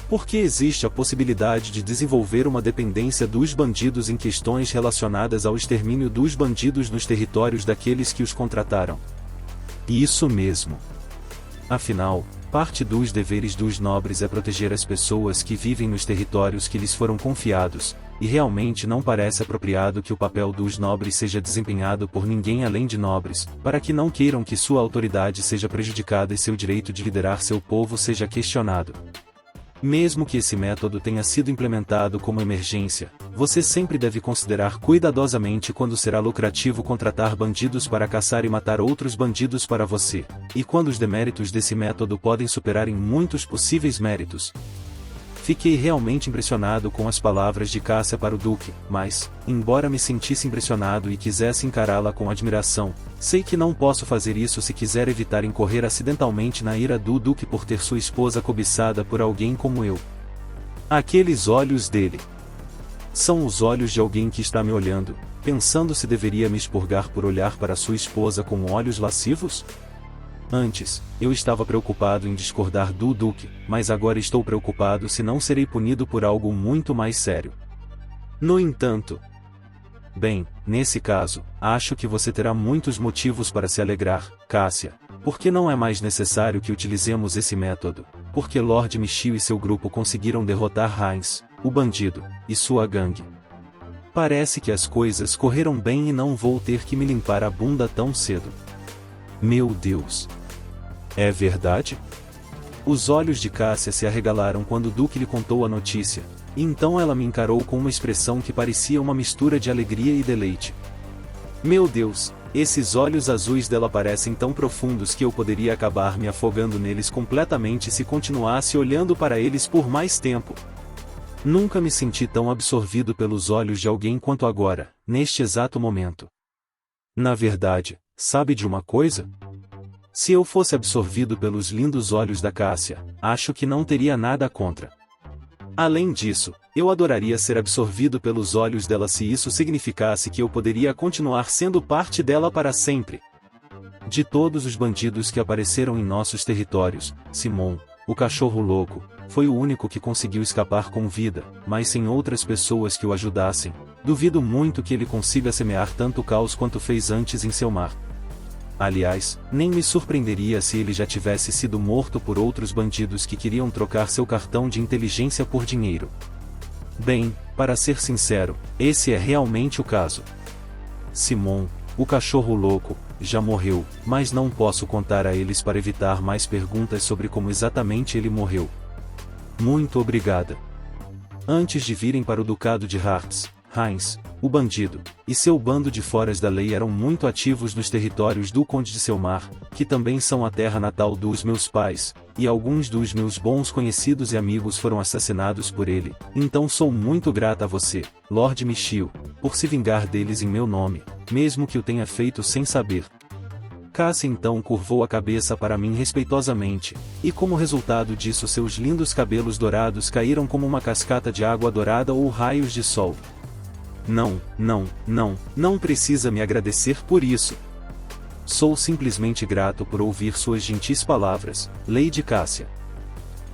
Porque existe a possibilidade de desenvolver uma dependência dos bandidos em questões relacionadas ao extermínio dos bandidos nos territórios daqueles que os contrataram. Isso mesmo. Afinal, parte dos deveres dos nobres é proteger as pessoas que vivem nos territórios que lhes foram confiados, e realmente não parece apropriado que o papel dos nobres seja desempenhado por ninguém além de nobres, para que não queiram que sua autoridade seja prejudicada e seu direito de liderar seu povo seja questionado. Mesmo que esse método tenha sido implementado como emergência, você sempre deve considerar cuidadosamente quando será lucrativo contratar bandidos para caçar e matar outros bandidos para você, e quando os deméritos desse método podem superar em muitos possíveis méritos. Fiquei realmente impressionado com as palavras de Cássia para o Duque, mas, embora me sentisse impressionado e quisesse encará-la com admiração, sei que não posso fazer isso se quiser evitar incorrer acidentalmente na ira do Duque por ter sua esposa cobiçada por alguém como eu. Aqueles olhos dele. São os olhos de alguém que está me olhando, pensando se deveria me expurgar por olhar para sua esposa com olhos lascivos? Antes, eu estava preocupado em discordar do Duque, mas agora estou preocupado se não serei punido por algo muito mais sério. No entanto, bem, nesse caso, acho que você terá muitos motivos para se alegrar, Cássia, porque não é mais necessário que utilizemos esse método, porque Lord Michiel e seu grupo conseguiram derrotar Heinz, o bandido, e sua gangue. Parece que as coisas correram bem e não vou ter que me limpar a bunda tão cedo. Meu Deus! É verdade? Os olhos de Cássia se arregalaram quando o Duque lhe contou a notícia, e então ela me encarou com uma expressão que parecia uma mistura de alegria e deleite. Meu Deus, esses olhos azuis dela parecem tão profundos que eu poderia acabar me afogando neles completamente se continuasse olhando para eles por mais tempo. Nunca me senti tão absorvido pelos olhos de alguém quanto agora, neste exato momento. Na verdade, sabe de uma coisa? Se eu fosse absorvido pelos lindos olhos da Cássia, acho que não teria nada contra. Além disso, eu adoraria ser absorvido pelos olhos dela se isso significasse que eu poderia continuar sendo parte dela para sempre. De todos os bandidos que apareceram em nossos territórios, Simon, o cachorro louco, foi o único que conseguiu escapar com vida, mas sem outras pessoas que o ajudassem, duvido muito que ele consiga semear tanto caos quanto fez antes em seu mar. Aliás, nem me surpreenderia se ele já tivesse sido morto por outros bandidos que queriam trocar seu cartão de inteligência por dinheiro. Bem, para ser sincero, esse é realmente o caso. Simon, o cachorro louco, já morreu, mas não posso contar a eles para evitar mais perguntas sobre como exatamente ele morreu. Muito obrigada. Antes de virem para o Ducado de Hartz, Heinz, o bandido, e seu bando de foras da lei eram muito ativos nos territórios do Conde de Selmar, que também são a terra natal dos meus pais, e alguns dos meus bons conhecidos e amigos foram assassinados por ele, então sou muito grata a você, Lord Michiel, por se vingar deles em meu nome, mesmo que o tenha feito sem saber. Cássia então curvou a cabeça para mim respeitosamente, e como resultado disso seus lindos cabelos dourados caíram como uma cascata de água dourada ou raios de sol. Não precisa me agradecer por isso. Sou simplesmente grato por ouvir suas gentis palavras, Lady Cássia.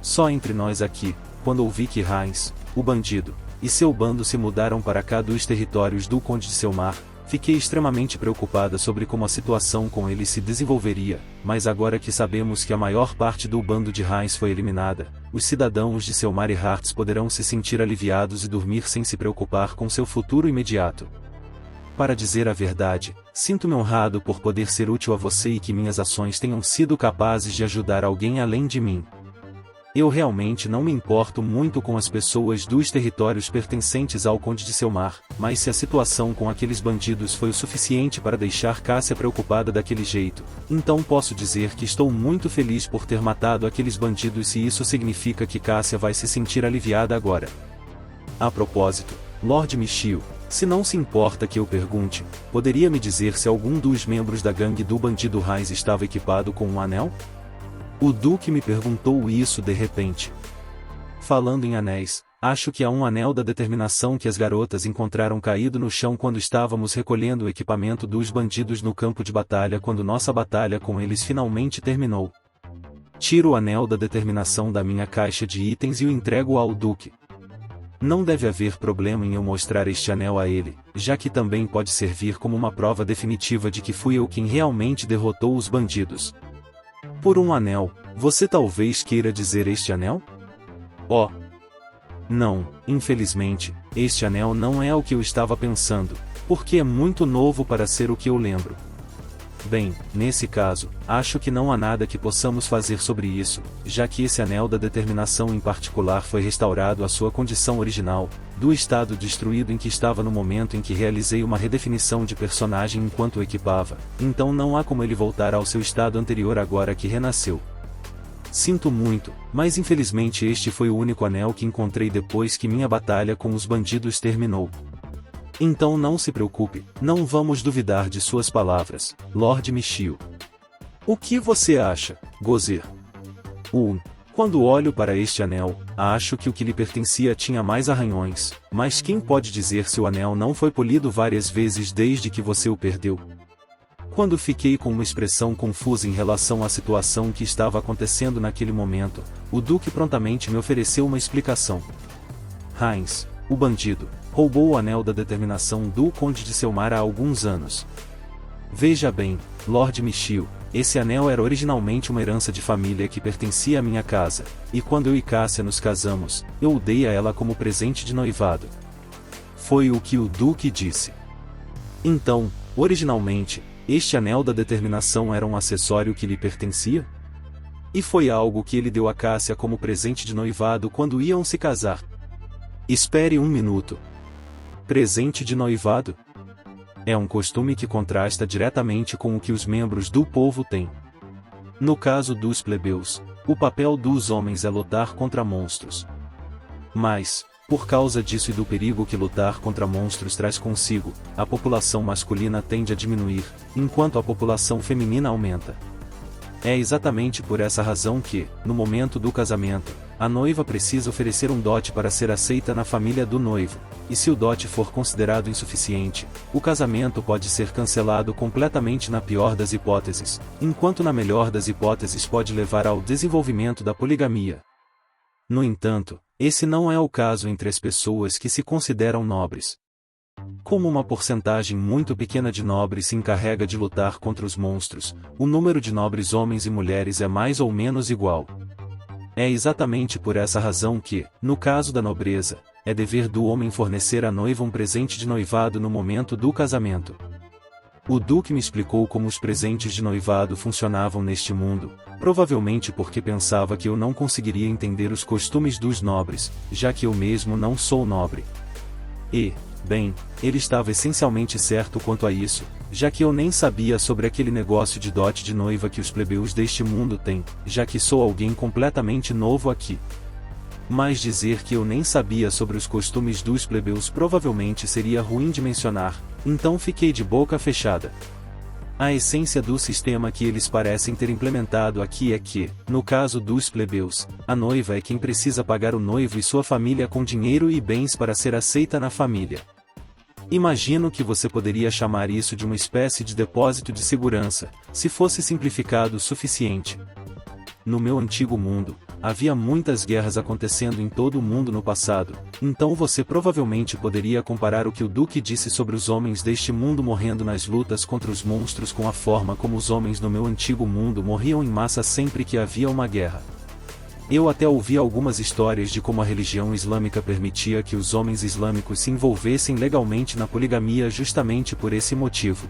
Só entre nós aqui, quando ouvi que Heinz, o bandido, e seu bando se mudaram para cá dos territórios do Conde de Selmar, fiquei extremamente preocupada sobre como a situação com ele se desenvolveria, mas agora que sabemos que a maior parte do bando de Heinz foi eliminada, os cidadãos de Selmar e Hartz poderão se sentir aliviados e dormir sem se preocupar com seu futuro imediato. Para dizer a verdade, sinto-me honrado por poder ser útil a você e que minhas ações tenham sido capazes de ajudar alguém além de mim. Eu realmente não me importo muito com as pessoas dos territórios pertencentes ao Conde de Selmar, mas se a situação com aqueles bandidos foi o suficiente para deixar Cássia preocupada daquele jeito, então posso dizer que estou muito feliz por ter matado aqueles bandidos e isso significa que Cássia vai se sentir aliviada agora. A propósito, Lord Michiel, se não se importa que eu pergunte, poderia me dizer se algum dos membros da gangue do bandido Heinz estava equipado com um anel? O Duque me perguntou isso de repente. Falando em anéis, acho que há um anel da determinação que as garotas encontraram caído no chão quando estávamos recolhendo o equipamento dos bandidos no campo de batalha quando nossa batalha com eles finalmente terminou. Tiro o anel da determinação da minha caixa de itens e o entrego ao Duque. Não deve haver problema em eu mostrar este anel a ele, já que também pode servir como uma prova definitiva de que fui eu quem realmente derrotou os bandidos. Por um anel, você talvez queira dizer este anel? Oh! Não, infelizmente, este anel não é o que eu estava pensando, porque é muito novo para ser o que eu lembro. Bem, nesse caso, acho que não há nada que possamos fazer sobre isso, já que esse anel da determinação em particular foi restaurado à sua condição original, do estado destruído em que estava no momento em que realizei uma redefinição de personagem enquanto o equipava, então não há como ele voltar ao seu estado anterior agora que renasceu. Sinto muito, mas infelizmente este foi o único anel que encontrei depois que minha batalha com os bandidos terminou. Então não se preocupe, não vamos duvidar de suas palavras, Lord Michiel. O que você acha, Gozer? Quando olho para este anel, acho que o que lhe pertencia tinha mais arranhões, mas quem pode dizer se o anel não foi polido várias vezes desde que você o perdeu? Quando fiquei com uma expressão confusa em relação à situação que estava acontecendo naquele momento, o Duque prontamente me ofereceu uma explicação. Heinz, o bandido, roubou o anel da determinação do Conde de Selmar há alguns anos. Veja bem, Lord Michiel, esse anel era originalmente uma herança de família que pertencia à minha casa, e quando eu e Cássia nos casamos, eu o dei a ela como presente de noivado. Foi o que o Duque disse. Então, originalmente, este anel da determinação era um acessório que lhe pertencia? E foi algo que ele deu a Cássia como presente de noivado quando iam se casar. Espere um minuto. Presente de noivado? É um costume que contrasta diretamente com o que os membros do povo têm. No caso dos plebeus, o papel dos homens é lutar contra monstros. Mas, por causa disso e do perigo que lutar contra monstros traz consigo, a população masculina tende a diminuir, enquanto a população feminina aumenta. É exatamente por essa razão que, no momento do casamento, a noiva precisa oferecer um dote para ser aceita na família do noivo, e se o dote for considerado insuficiente, o casamento pode ser cancelado completamente na pior das hipóteses, enquanto na melhor das hipóteses pode levar ao desenvolvimento da poligamia. No entanto, esse não é o caso entre as pessoas que se consideram nobres. Como uma porcentagem muito pequena de nobres se encarrega de lutar contra os monstros, o número de nobres homens e mulheres é mais ou menos igual. É exatamente por essa razão que, no caso da nobreza, é dever do homem fornecer à noiva um presente de noivado no momento do casamento. O Duque me explicou como os presentes de noivado funcionavam neste mundo, provavelmente porque pensava que eu não conseguiria entender os costumes dos nobres, já que eu mesmo não sou nobre. E, bem, ele estava essencialmente certo quanto a isso, já que eu nem sabia sobre aquele negócio de dote de noiva que os plebeus deste mundo têm, já que sou alguém completamente novo aqui. Mas dizer que eu nem sabia sobre os costumes dos plebeus provavelmente seria ruim de mencionar, então fiquei de boca fechada. A essência do sistema que eles parecem ter implementado aqui é que, no caso dos plebeus, a noiva é quem precisa pagar o noivo e sua família com dinheiro e bens para ser aceita na família. Imagino que você poderia chamar isso de uma espécie de depósito de segurança, se fosse simplificado o suficiente. No meu antigo mundo, havia muitas guerras acontecendo em todo o mundo no passado, então você provavelmente poderia comparar o que o Duque disse sobre os homens deste mundo morrendo nas lutas contra os monstros com a forma como os homens no meu antigo mundo morriam em massa sempre que havia uma guerra. Eu até ouvi algumas histórias de como a religião islâmica permitia que os homens islâmicos se envolvessem legalmente na poligamia justamente por esse motivo.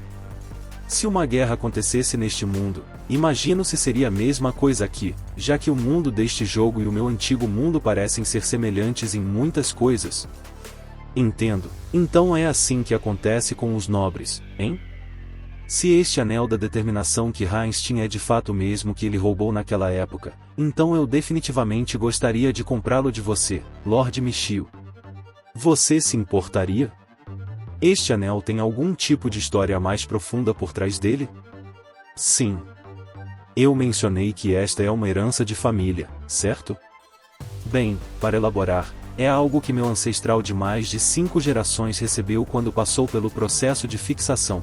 Se uma guerra acontecesse neste mundo, imagino se seria a mesma coisa aqui, já que o mundo deste jogo e o meu antigo mundo parecem ser semelhantes em muitas coisas. Entendo. Então é assim que acontece com os nobres, hein? Se este anel da determinação que Heinz tinha é de fato o mesmo que ele roubou naquela época, então eu definitivamente gostaria de comprá-lo de você, Lord Michiel. Você se importaria? Este anel tem algum tipo de história mais profunda por trás dele? Sim. Eu mencionei que esta é uma herança de família, certo? Bem, para elaborar, é algo que meu ancestral de mais de 5 gerações recebeu quando passou pelo processo de fixação.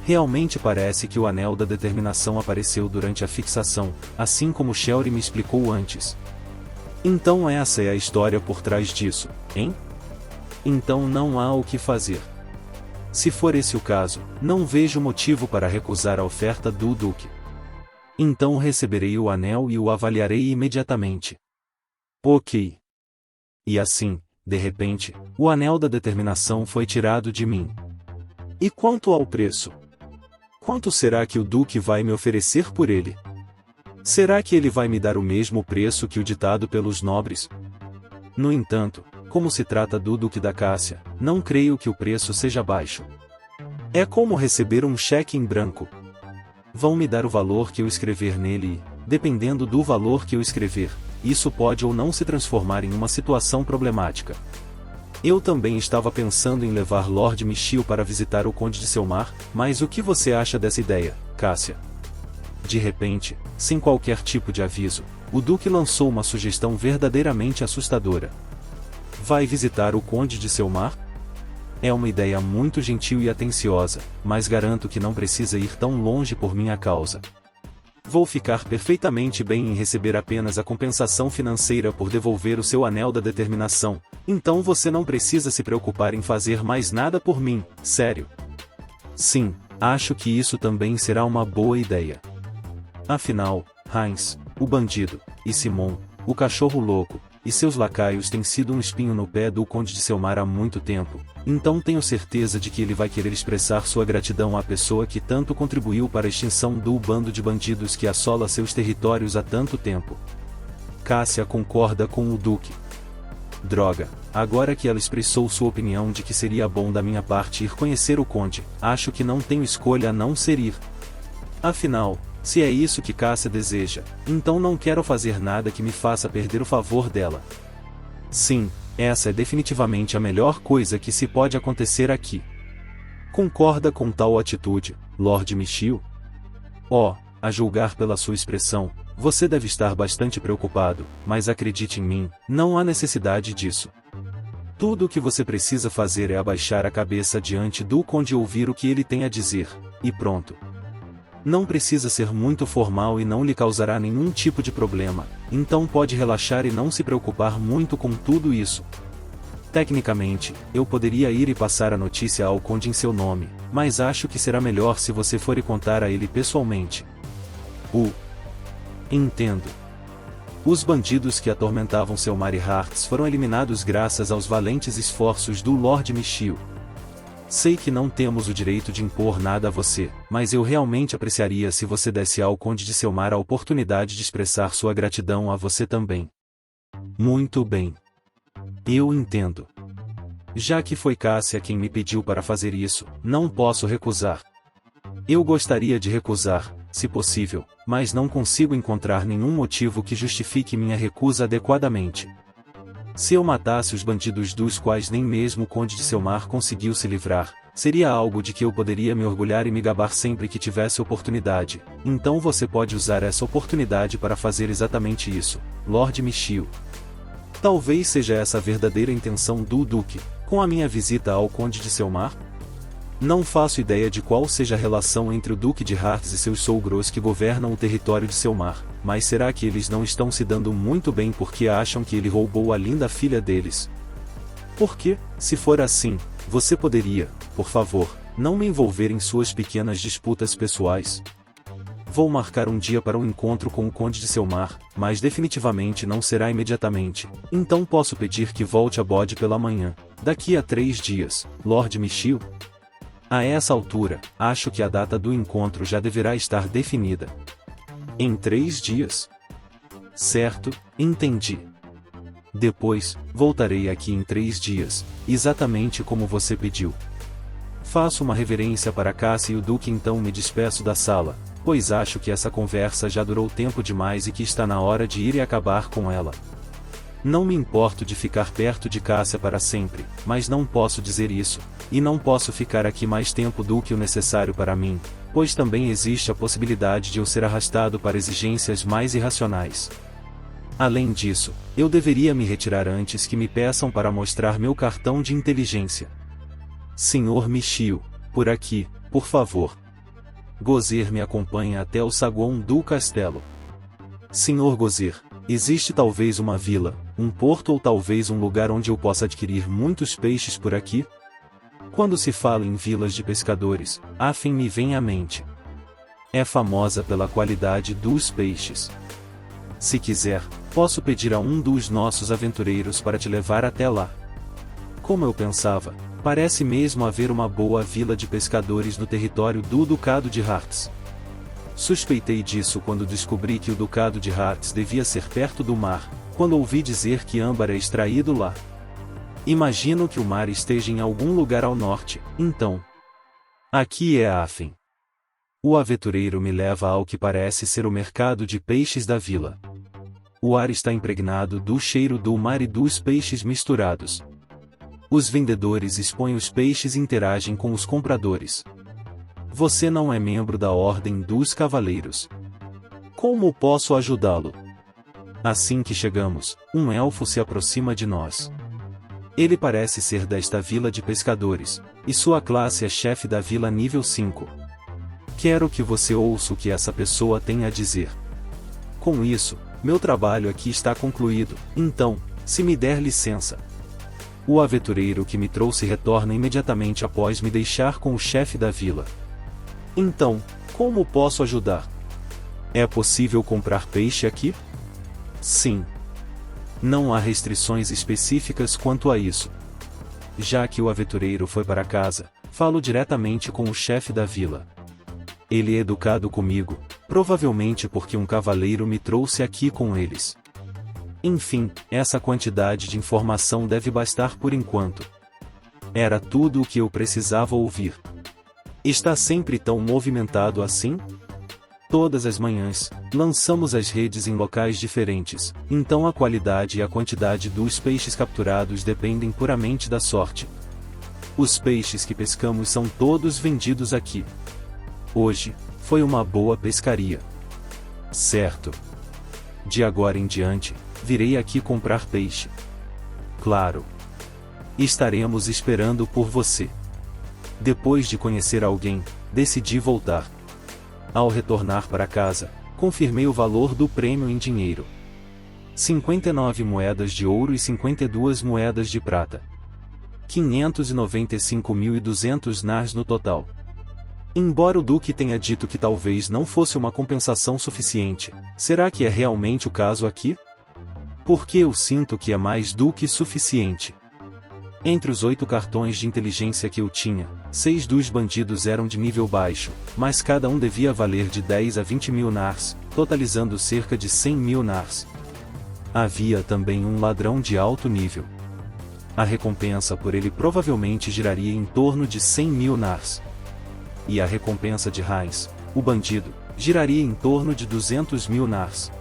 Realmente parece que o anel da determinação apareceu durante a fixação, assim como Shelry me explicou antes. Então essa é a história por trás disso, hein? Então não há o que fazer. Se for esse o caso, não vejo motivo para recusar a oferta do Duque. Então receberei o anel e o avaliarei imediatamente. Ok. E assim, de repente, o anel da determinação foi tirado de mim. E quanto ao preço? Quanto será que o Duque vai me oferecer por ele? Será que ele vai me dar o mesmo preço que o ditado pelos nobres? No entanto, como se trata do Duque da Cássia, não creio que o preço seja baixo. É como receber um cheque em branco. Vão me dar o valor que eu escrever nele e, dependendo do valor que eu escrever, isso pode ou não se transformar em uma situação problemática. Eu também estava pensando em levar Lord Michiel para visitar o Conde de Selmar, mas o que você acha dessa ideia, Cássia? De repente, sem qualquer tipo de aviso, o Duque lançou uma sugestão verdadeiramente assustadora. Vai visitar o Conde de Selmar? É uma ideia muito gentil e atenciosa, mas garanto que não precisa ir tão longe por minha causa. Vou ficar perfeitamente bem em receber apenas a compensação financeira por devolver o seu anel da determinação, então você não precisa se preocupar em fazer mais nada por mim, sério. Sim, acho que isso também será uma boa ideia. Afinal, Heinz, o bandido, e Simon, o cachorro louco, e seus lacaios têm sido um espinho no pé do Conde de Selmar há muito tempo, então tenho certeza de que ele vai querer expressar sua gratidão à pessoa que tanto contribuiu para a extinção do bando de bandidos que assola seus territórios há tanto tempo. Cássia concorda com o Duque. Droga, agora que ela expressou sua opinião de que seria bom da minha parte ir conhecer o Conde, acho que não tenho escolha a não ser ir. Afinal, se é isso que Cássia deseja, então não quero fazer nada que me faça perder o favor dela. Sim, essa é definitivamente a melhor coisa que se pode acontecer aqui. Concorda com tal atitude, Lord Michiel? Oh, a julgar pela sua expressão, você deve estar bastante preocupado, mas acredite em mim, não há necessidade disso. Tudo o que você precisa fazer é abaixar a cabeça diante do Conde e ouvir o que ele tem a dizer, e pronto. Não precisa ser muito formal e não lhe causará nenhum tipo de problema, então pode relaxar e não se preocupar muito com tudo isso. Tecnicamente, eu poderia ir e passar a notícia ao Conde em seu nome, mas acho que será melhor se você for e contar a ele pessoalmente. Entendo. Os bandidos que atormentavam Selmar e Hartz foram eliminados graças aos valentes esforços do Lord Michiel. Sei que não temos o direito de impor nada a você, mas eu realmente apreciaria se você desse ao Conde de Selmar a oportunidade de expressar sua gratidão a você também. Muito bem. Eu entendo. Já que foi Cássia quem me pediu para fazer isso, não posso recusar. Eu gostaria de recusar, se possível, mas não consigo encontrar nenhum motivo que justifique minha recusa adequadamente. Se eu matasse os bandidos dos quais nem mesmo o Conde de Selmar conseguiu se livrar, seria algo de que eu poderia me orgulhar e me gabar sempre que tivesse oportunidade, então você pode usar essa oportunidade para fazer exatamente isso, Lord Michiel. Talvez seja essa a verdadeira intenção do Duque, com a minha visita ao Conde de Selmar? Não faço ideia de qual seja a relação entre o Duque de Hartz e seus sogros que governam o território de Selmar, mas será que eles não estão se dando muito bem porque acham que ele roubou a linda filha deles? Porque, se for assim, você poderia, por favor, não me envolver em suas pequenas disputas pessoais? Vou marcar um dia para um encontro com o Conde de Selmar, mas definitivamente não será imediatamente, então posso pedir que volte a bode pela manhã, daqui a 3 dias, Lord Michiel? A essa altura, acho que a data do encontro já deverá estar definida. Em 3 dias? Certo, entendi. Depois, voltarei aqui em 3 dias, exatamente como você pediu. Faço uma reverência para Cássia e o Duque, então me despeço da sala, pois acho que essa conversa já durou tempo demais e que está na hora de ir e acabar com ela. Não me importo de ficar perto de Cássia para sempre, mas não posso dizer isso, e não posso ficar aqui mais tempo do que o necessário para mim, pois também existe a possibilidade de eu ser arrastado para exigências mais irracionais. Além disso, eu deveria me retirar antes que me peçam para mostrar meu cartão de inteligência. Senhor Michiel, por aqui, por favor. Gozer me acompanha até o saguão do castelo. Senhor Gozer, existe talvez uma vila, um porto ou talvez um lugar onde eu possa adquirir muitos peixes por aqui? Quando se fala em vilas de pescadores, Afen me vem à mente. É famosa pela qualidade dos peixes. Se quiser, posso pedir a um dos nossos aventureiros para te levar até lá. Como eu pensava, Parece mesmo haver uma boa vila de pescadores no território do Ducado de Hartz. Suspeitei disso quando descobri que o Ducado de Hartz devia ser perto do mar, quando ouvi dizer que âmbar é extraído lá. Imagino que o mar esteja em algum lugar ao norte, então. Aqui é Afen. O aventureiro me leva ao que parece ser o mercado de peixes da vila. O ar está impregnado do cheiro do mar e dos peixes misturados. Os vendedores expõem os peixes e interagem com os compradores. Você não é membro da Ordem dos Cavaleiros. Como posso ajudá-lo? Assim que chegamos, um elfo se aproxima de nós. Ele parece ser desta vila de pescadores, e sua classe é chefe da vila nível 5. Quero que você ouça o que essa pessoa tem a dizer. Com isso, meu trabalho aqui está concluído, então, se me der licença. O aventureiro que me trouxe retorna imediatamente após me deixar com o chefe da vila. Então, como posso ajudar? É possível comprar peixe aqui? Sim. Não há restrições específicas quanto a isso. Já que o aventureiro foi para casa, falo diretamente com o chefe da vila. Ele é educado comigo, provavelmente porque um cavaleiro me trouxe aqui com eles. Enfim, essa quantidade de informação deve bastar por enquanto. Era tudo o que eu precisava ouvir. Está sempre tão movimentado assim? Todas as manhãs, lançamos as redes em locais diferentes, então a qualidade e a quantidade dos peixes capturados dependem puramente da sorte. Os peixes que pescamos são todos vendidos aqui. Hoje, foi uma boa pescaria. Certo. De agora em diante, virei aqui comprar peixe. Claro. Estaremos esperando por você. Depois de conhecer alguém, decidi voltar. Ao retornar para casa, confirmei o valor do prêmio em dinheiro. 59 moedas de ouro e 52 moedas de prata. 595.200 nars no total. Embora o Duque tenha dito que talvez não fosse uma compensação suficiente, será que é realmente o caso aqui? Porque eu sinto que é mais do que suficiente. Entre os 8 cartões de inteligência que eu tinha, 6 dos bandidos eram de nível baixo, mas cada um devia valer de 10 a 20 mil nars, totalizando cerca de 100 mil nars. Havia também um ladrão de alto nível. A recompensa por ele provavelmente giraria em torno de 100 mil nars. E a recompensa de Heinz, o bandido, giraria em torno de 200 mil nars.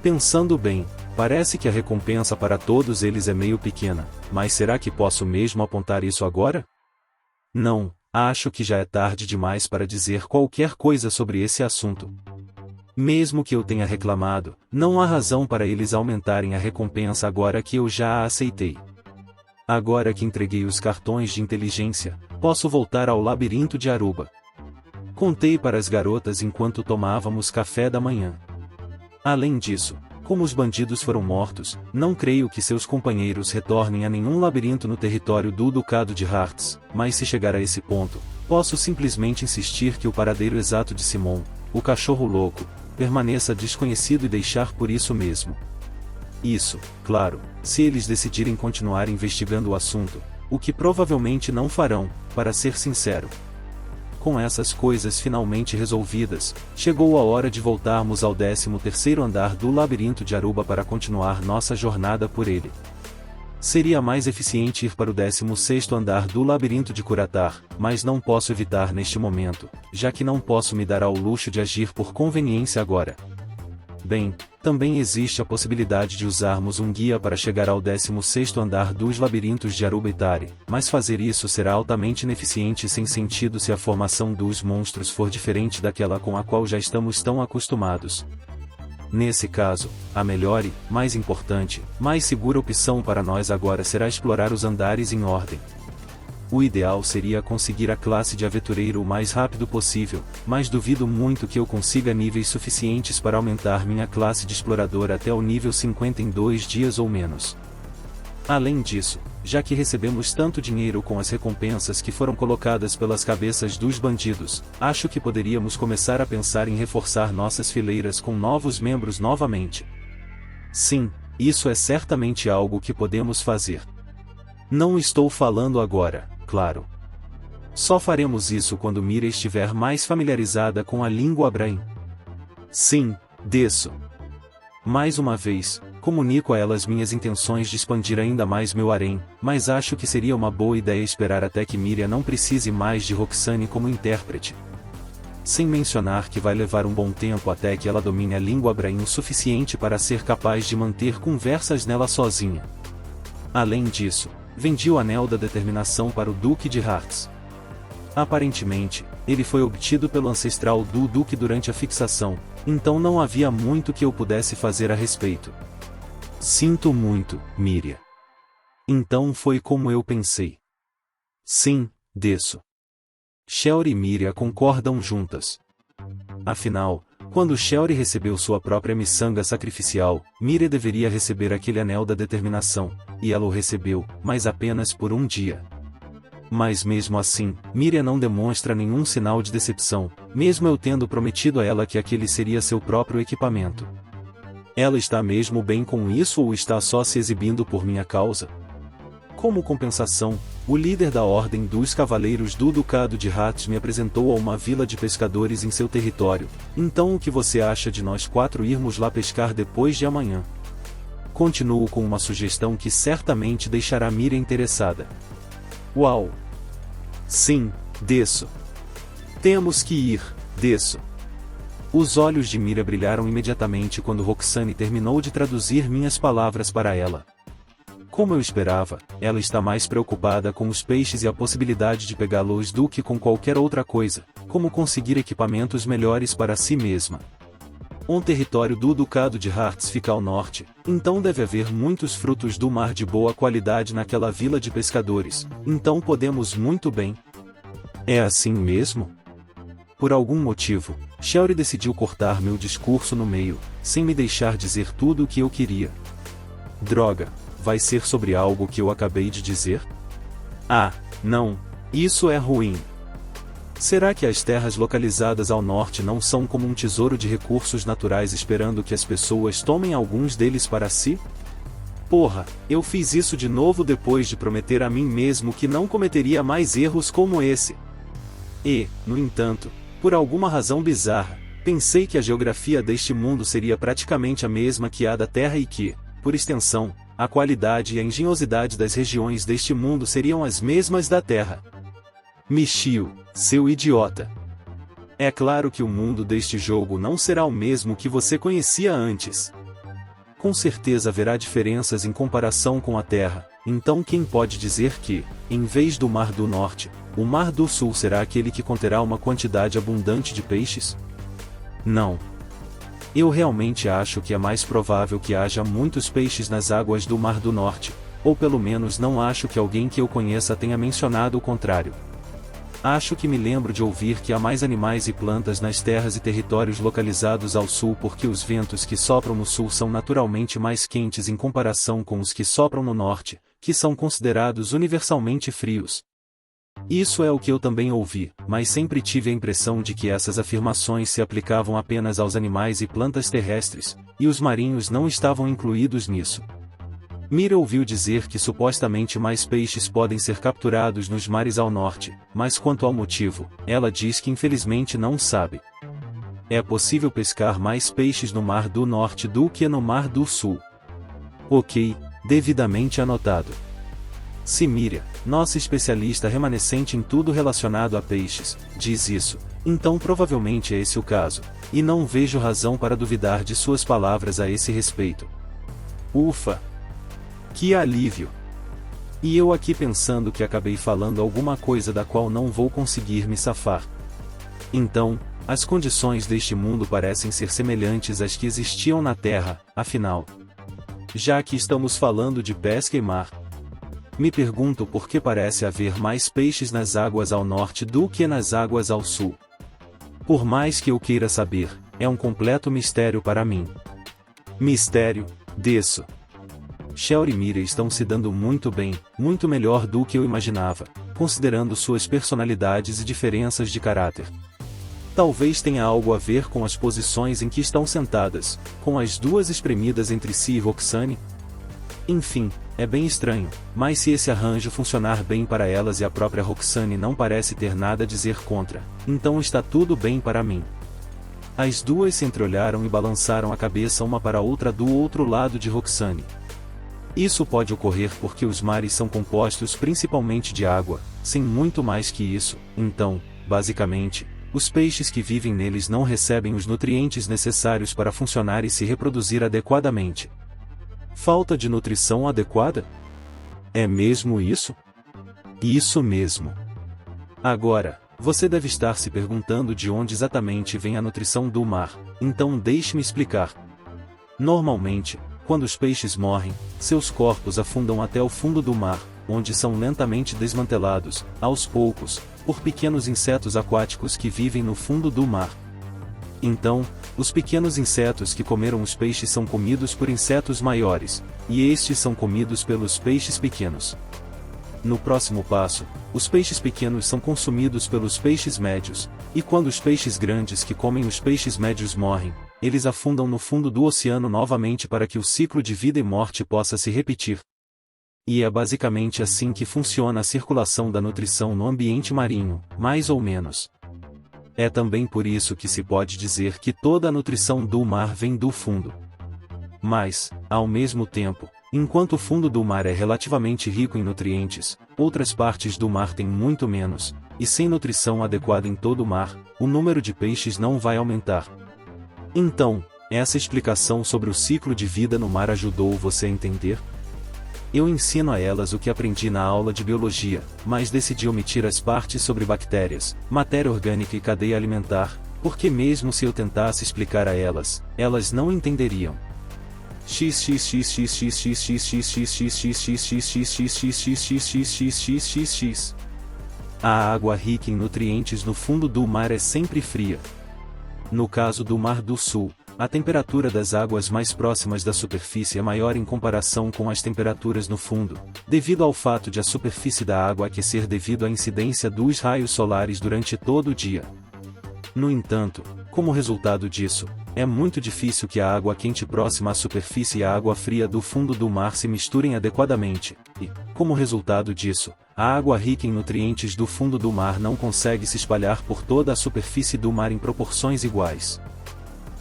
Pensando bem, parece que a recompensa para todos eles é meio pequena, mas será que posso mesmo apontar isso agora? Não, acho que já é tarde demais para dizer qualquer coisa sobre esse assunto. Mesmo que eu tenha reclamado, não há razão para eles aumentarem a recompensa agora que eu já a aceitei. Agora que entreguei os cartões de inteligência, posso voltar ao labirinto de Aruba. Contei para as garotas enquanto tomávamos café da manhã. Além disso, como os bandidos foram mortos, não creio que seus companheiros retornem a nenhum labirinto no território do Ducado de Hartz, mas se chegar a esse ponto, posso simplesmente insistir que o paradeiro exato de Simon, o cachorro louco, permaneça desconhecido e deixar por isso mesmo. Isso, claro, se eles decidirem continuar investigando o assunto, o que provavelmente não farão, para ser sincero. Com essas coisas finalmente resolvidas, chegou a hora de voltarmos ao 13º andar do labirinto de Aruba para continuar nossa jornada por ele. Seria mais eficiente ir para o 16º andar do labirinto de Curatar, mas não posso evitar neste momento, já que não posso me dar ao luxo de agir por conveniência agora. Bem, também existe a possibilidade de usarmos um guia para chegar ao 16º andar dos labirintos de Aruba Itari, mas fazer isso será altamente ineficiente e sem sentido se a formação dos monstros for diferente daquela com a qual já estamos tão acostumados. Nesse caso, a melhor e, mais importante, mais segura opção para nós agora será explorar os andares em ordem. O ideal seria conseguir a classe de aventureiro o mais rápido possível, mas duvido muito que eu consiga níveis suficientes para aumentar minha classe de explorador até o nível 50 em 2 dias ou menos. Além disso, já que recebemos tanto dinheiro com as recompensas que foram colocadas pelas cabeças dos bandidos, acho que poderíamos começar a pensar em reforçar nossas fileiras com novos membros novamente. Sim, isso é certamente algo que podemos fazer. Não estou falando agora. claro. Só faremos isso quando Mira estiver mais familiarizada com a língua Abraim. Sim, desço. Mais uma vez, comunico a elas minhas intenções de expandir ainda mais meu harém, mas acho que seria uma boa ideia esperar até que Miriam não precise mais de Roxane como intérprete. Sem mencionar que vai levar um bom tempo até que ela domine a língua Abraim o suficiente para ser capaz de manter conversas nela sozinha. Além disso, vendi o Anel da Determinação para o Duque de Hartz. Aparentemente, ele foi obtido pelo ancestral do Duque durante a fixação, então não havia muito que eu pudesse fazer a respeito. Sinto muito, Miriam. Então foi como eu pensei. Sim, desço. Shelry e Miriam concordam juntas. Afinal, quando Shelry recebeu sua própria miçanga sacrificial, Miriam deveria receber aquele Anel da Determinação, e ela o recebeu, mas apenas por um dia. Mas mesmo assim, Miriam não demonstra nenhum sinal de decepção, mesmo eu tendo prometido a ela que aquele seria seu próprio equipamento. Ela está mesmo bem com isso ou está só se exibindo por minha causa? Como compensação, o líder da Ordem dos Cavaleiros do Ducado de Hartz me apresentou a uma vila de pescadores em seu território. Então o que você acha de nós 4 irmos lá pescar depois de amanhã? Continuo com uma sugestão que certamente deixará Miriam interessada. Uau! Sim, desço. Temos que ir, desço. Os olhos de Miriam brilharam imediatamente quando Roxane terminou de traduzir minhas palavras para ela. Como eu esperava, ela está mais preocupada com os peixes e a possibilidade de pegá-los do que com qualquer outra coisa, como conseguir equipamentos melhores para si mesma. Um território do Ducado de Hartz fica ao norte, então deve haver muitos frutos do mar de boa qualidade naquela vila de pescadores, então podemos muito bem. É assim mesmo? Por algum motivo, Shelry decidiu cortar meu discurso no meio, sem me deixar dizer tudo o que eu queria. Droga, vai ser sobre algo que eu acabei de dizer? Ah, não, isso é ruim. Será que as terras localizadas ao norte não são como um tesouro de recursos naturais esperando que as pessoas tomem alguns deles para si? Porra, eu fiz isso de novo depois de prometer a mim mesmo que não cometeria mais erros como esse. E, no entanto, por alguma razão bizarra, pensei que a geografia deste mundo seria praticamente a mesma que a da Terra e que, por extensão, a qualidade e a engenhosidade das regiões deste mundo seriam as mesmas da Terra. Michio, seu idiota. É claro que o mundo deste jogo não será o mesmo que você conhecia antes. Com certeza haverá diferenças em comparação com a Terra, então quem pode dizer que, em vez do Mar do Norte, o Mar do Sul será aquele que conterá uma quantidade abundante de peixes? Não. Eu realmente acho que é mais provável que haja muitos peixes nas águas do Mar do Norte, ou pelo menos não acho que alguém que eu conheça tenha mencionado o contrário. Acho que me lembro de ouvir que há mais animais e plantas nas terras e territórios localizados ao sul porque os ventos que sopram no sul são naturalmente mais quentes em comparação com os que sopram no norte, que são considerados universalmente frios. Isso é o que eu também ouvi, mas sempre tive a impressão de que essas afirmações se aplicavam apenas aos animais e plantas terrestres, e os marinhos não estavam incluídos nisso. Mira ouviu dizer que supostamente mais peixes podem ser capturados nos mares ao norte, mas quanto ao motivo, ela diz que infelizmente não sabe. É possível pescar mais peixes no Mar do Norte do que no Mar do Sul. Ok, devidamente anotado. Se Miriam, nossa especialista remanescente em tudo relacionado a peixes, diz isso, então provavelmente é esse o caso, e não vejo razão para duvidar de suas palavras a esse respeito. Ufa! Que alívio! E eu aqui pensando que acabei falando alguma coisa da qual não vou conseguir me safar. Então, as condições deste mundo parecem ser semelhantes às que existiam na Terra, afinal. Já que estamos falando de pesca e mar, me pergunto por que parece haver mais peixes nas águas ao norte do que nas águas ao sul. Por mais que eu queira saber, é um completo mistério para mim. Mistério, desço. Shelry e Miriam estão se dando muito bem, muito melhor do que eu imaginava, considerando suas personalidades e diferenças de caráter. Talvez tenha algo a ver com as posições em que estão sentadas, com as duas espremidas entre si e Roxane. Enfim, é bem estranho, mas se esse arranjo funcionar bem para elas e a própria Roxane não parece ter nada a dizer contra, então está tudo bem para mim. As duas se entreolharam e balançaram a cabeça uma para a outra do outro lado de Roxane. Isso pode ocorrer porque os mares são compostos principalmente de água, sem muito mais que isso, então, basicamente, os peixes que vivem neles não recebem os nutrientes necessários para funcionar e se reproduzir adequadamente. Falta de nutrição adequada? É mesmo isso? Isso mesmo. Agora, você deve estar se perguntando de onde exatamente vem a nutrição do mar, então deixe-me explicar. Normalmente, quando os peixes morrem, seus corpos afundam até o fundo do mar, onde são lentamente desmantelados, aos poucos, por pequenos insetos aquáticos que vivem no fundo do mar. Então, os pequenos insetos que comeram os peixes são comidos por insetos maiores, e estes são comidos pelos peixes pequenos. No próximo passo, os peixes pequenos são consumidos pelos peixes médios, e quando os peixes grandes que comem os peixes médios morrem, eles afundam no fundo do oceano novamente para que o ciclo de vida e morte possa se repetir. E é basicamente assim que funciona a circulação da nutrição no ambiente marinho, mais ou menos. É também por isso que se pode dizer que toda a nutrição do mar vem do fundo. Mas, ao mesmo tempo, enquanto o fundo do mar é relativamente rico em nutrientes, outras partes do mar têm muito menos, e sem nutrição adequada em todo o mar, o número de peixes não vai aumentar. Então, essa explicação sobre o ciclo de vida no mar ajudou você a entender? Eu ensino a elas o que aprendi na aula de biologia, mas decidi omitir as partes sobre bactérias, matéria orgânica e cadeia alimentar, porque mesmo se eu tentasse explicar a elas, elas não entenderiam. A água rica em nutrientes no fundo do mar é sempre fria. No caso do Mar do Sul, a temperatura das águas mais próximas da superfície é maior em comparação com as temperaturas no fundo, devido ao fato de a superfície da água aquecer devido à incidência dos raios solares durante todo o dia. No entanto, como resultado disso, é muito difícil que a água quente próxima à superfície e a água fria do fundo do mar se misturem adequadamente, e, como resultado disso, a água rica em nutrientes do fundo do mar não consegue se espalhar por toda a superfície do mar em proporções iguais.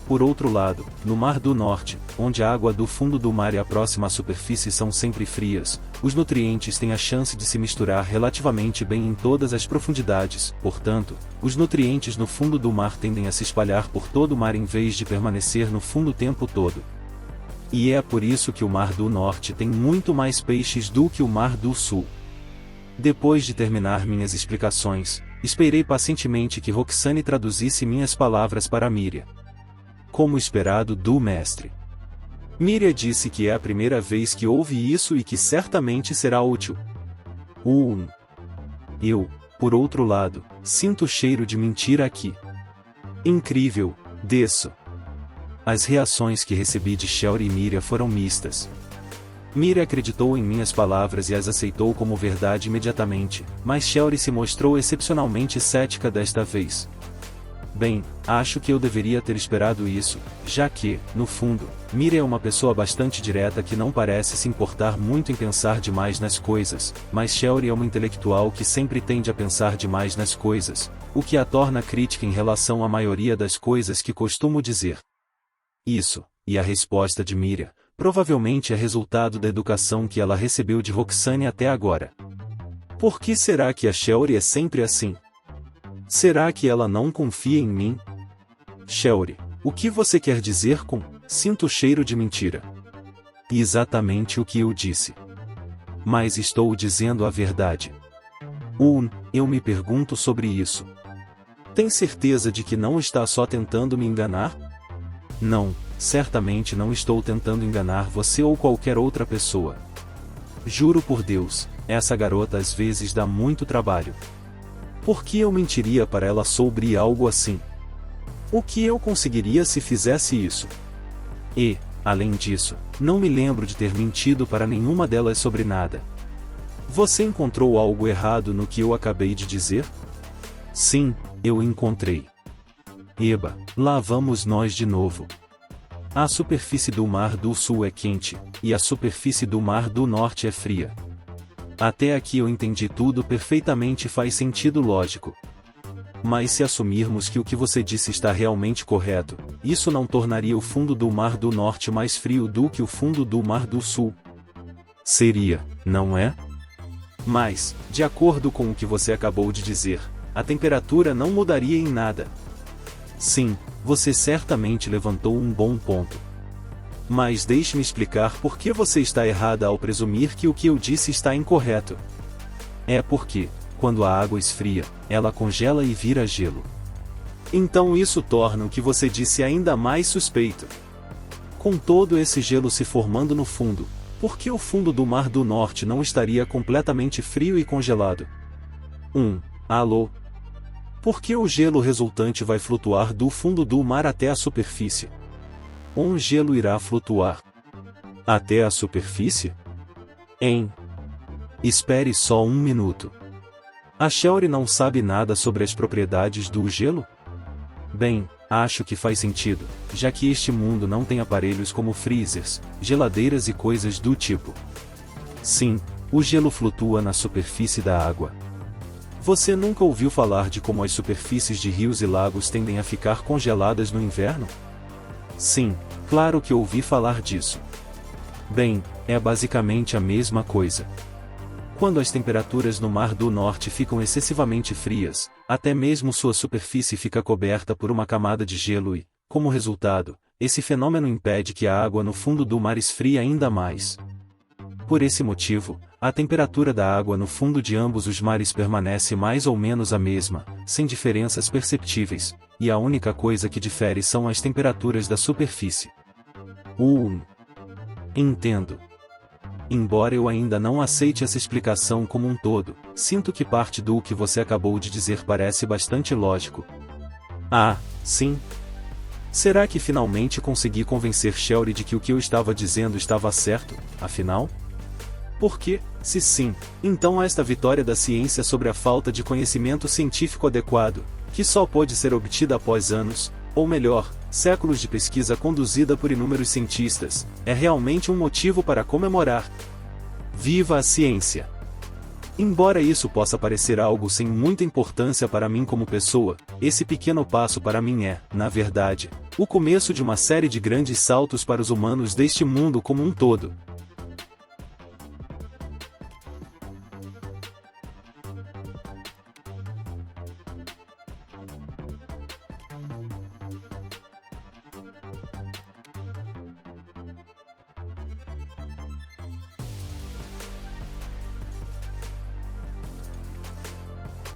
Por outro lado, no Mar do Norte, onde a água do fundo do mar e a próxima à superfície são sempre frias, os nutrientes têm a chance de se misturar relativamente bem em todas as profundidades, portanto, os nutrientes no fundo do mar tendem a se espalhar por todo o mar em vez de permanecer no fundo o tempo todo. E é por isso que o Mar do Norte tem muito mais peixes do que o Mar do Sul. Depois de terminar minhas explicações, esperei pacientemente que Roxane traduzisse minhas palavras para Miriam. Como esperado do mestre. Miriam disse que é a primeira vez que ouve isso e que certamente será útil. Eu, por outro lado, sinto o cheiro de mentira aqui. Incrível, desço. As reações que recebi de Shelly e Miriam foram mistas. Miriam acreditou em minhas palavras e as aceitou como verdade imediatamente, mas Shelly se mostrou excepcionalmente cética desta vez. Bem, acho que eu deveria ter esperado isso, já que, no fundo, Miriam é uma pessoa bastante direta que não parece se importar muito em pensar demais nas coisas, mas Shelly é uma intelectual que sempre tende a pensar demais nas coisas, o que a torna crítica em relação à maioria das coisas que costumo dizer. Isso, e a resposta de Miriam, provavelmente é resultado da educação que ela recebeu de Roxane até agora. Por que será que a Shelly é sempre assim? Será que ela não confia em mim? Shelly, o que você quer dizer com "sinto o cheiro de mentira"? Exatamente o que eu disse. Mas estou dizendo a verdade. Eu me pergunto sobre isso. Tem certeza de que não está só tentando me enganar? Não, certamente não estou tentando enganar você ou qualquer outra pessoa. Juro por Deus, essa garota às vezes dá muito trabalho. Por que eu mentiria para ela sobre algo assim? O que eu conseguiria se fizesse isso? E, além disso, não me lembro de ter mentido para nenhuma delas sobre nada. Você encontrou algo errado no que eu acabei de dizer? Sim, eu encontrei. Eba, lá vamos nós de novo. A superfície do Mar do Sul é quente, e a superfície do Mar do Norte é fria. Até aqui eu entendi tudo perfeitamente e faz sentido lógico. Mas se assumirmos que o que você disse está realmente correto, isso não tornaria o fundo do Mar do Norte mais frio do que o fundo do Mar do Sul. Seria, não é? Mas, de acordo com o que você acabou de dizer, a temperatura não mudaria em nada. Sim, você certamente levantou um bom ponto. Mas deixe-me explicar por que você está errada ao presumir que o que eu disse está incorreto. É porque, quando a água esfria, ela congela e vira gelo. Então isso torna o que você disse ainda mais suspeito. Com todo esse gelo se formando no fundo, por que o fundo do Mar do Norte não estaria completamente frio e congelado? Alô? Por que o gelo resultante vai flutuar do fundo do mar até a superfície? Um gelo irá flutuar até a superfície? Espere só um minuto. A Shelly não sabe nada sobre as propriedades do gelo? Bem, acho que faz sentido, já que este mundo não tem aparelhos como freezers, geladeiras e coisas do tipo. Sim, o gelo flutua na superfície da água. Você nunca ouviu falar de como as superfícies de rios e lagos tendem a ficar congeladas no inverno? Sim, claro que ouvi falar disso. Bem, é basicamente a mesma coisa. Quando as temperaturas no Mar do Norte ficam excessivamente frias, até mesmo sua superfície fica coberta por uma camada de gelo e, como resultado, esse fenômeno impede que a água no fundo do mar esfrie ainda mais. Por esse motivo, a temperatura da água no fundo de ambos os mares permanece mais ou menos a mesma, sem diferenças perceptíveis, e a única coisa que difere são as temperaturas da superfície. Entendo. Embora eu ainda não aceite essa explicação como um todo, sinto que parte do que você acabou de dizer parece bastante lógico. Sim. Será que finalmente consegui convencer Shelly de que o que eu estava dizendo estava certo, afinal? Porque, se sim, então esta vitória da ciência sobre a falta de conhecimento científico adequado, que só pode ser obtida após anos, ou melhor, séculos de pesquisa conduzida por inúmeros cientistas, é realmente um motivo para comemorar. Viva a ciência! Embora isso possa parecer algo sem muita importância para mim como pessoa, esse pequeno passo para mim é, na verdade, o começo de uma série de grandes saltos para os humanos deste mundo como um todo,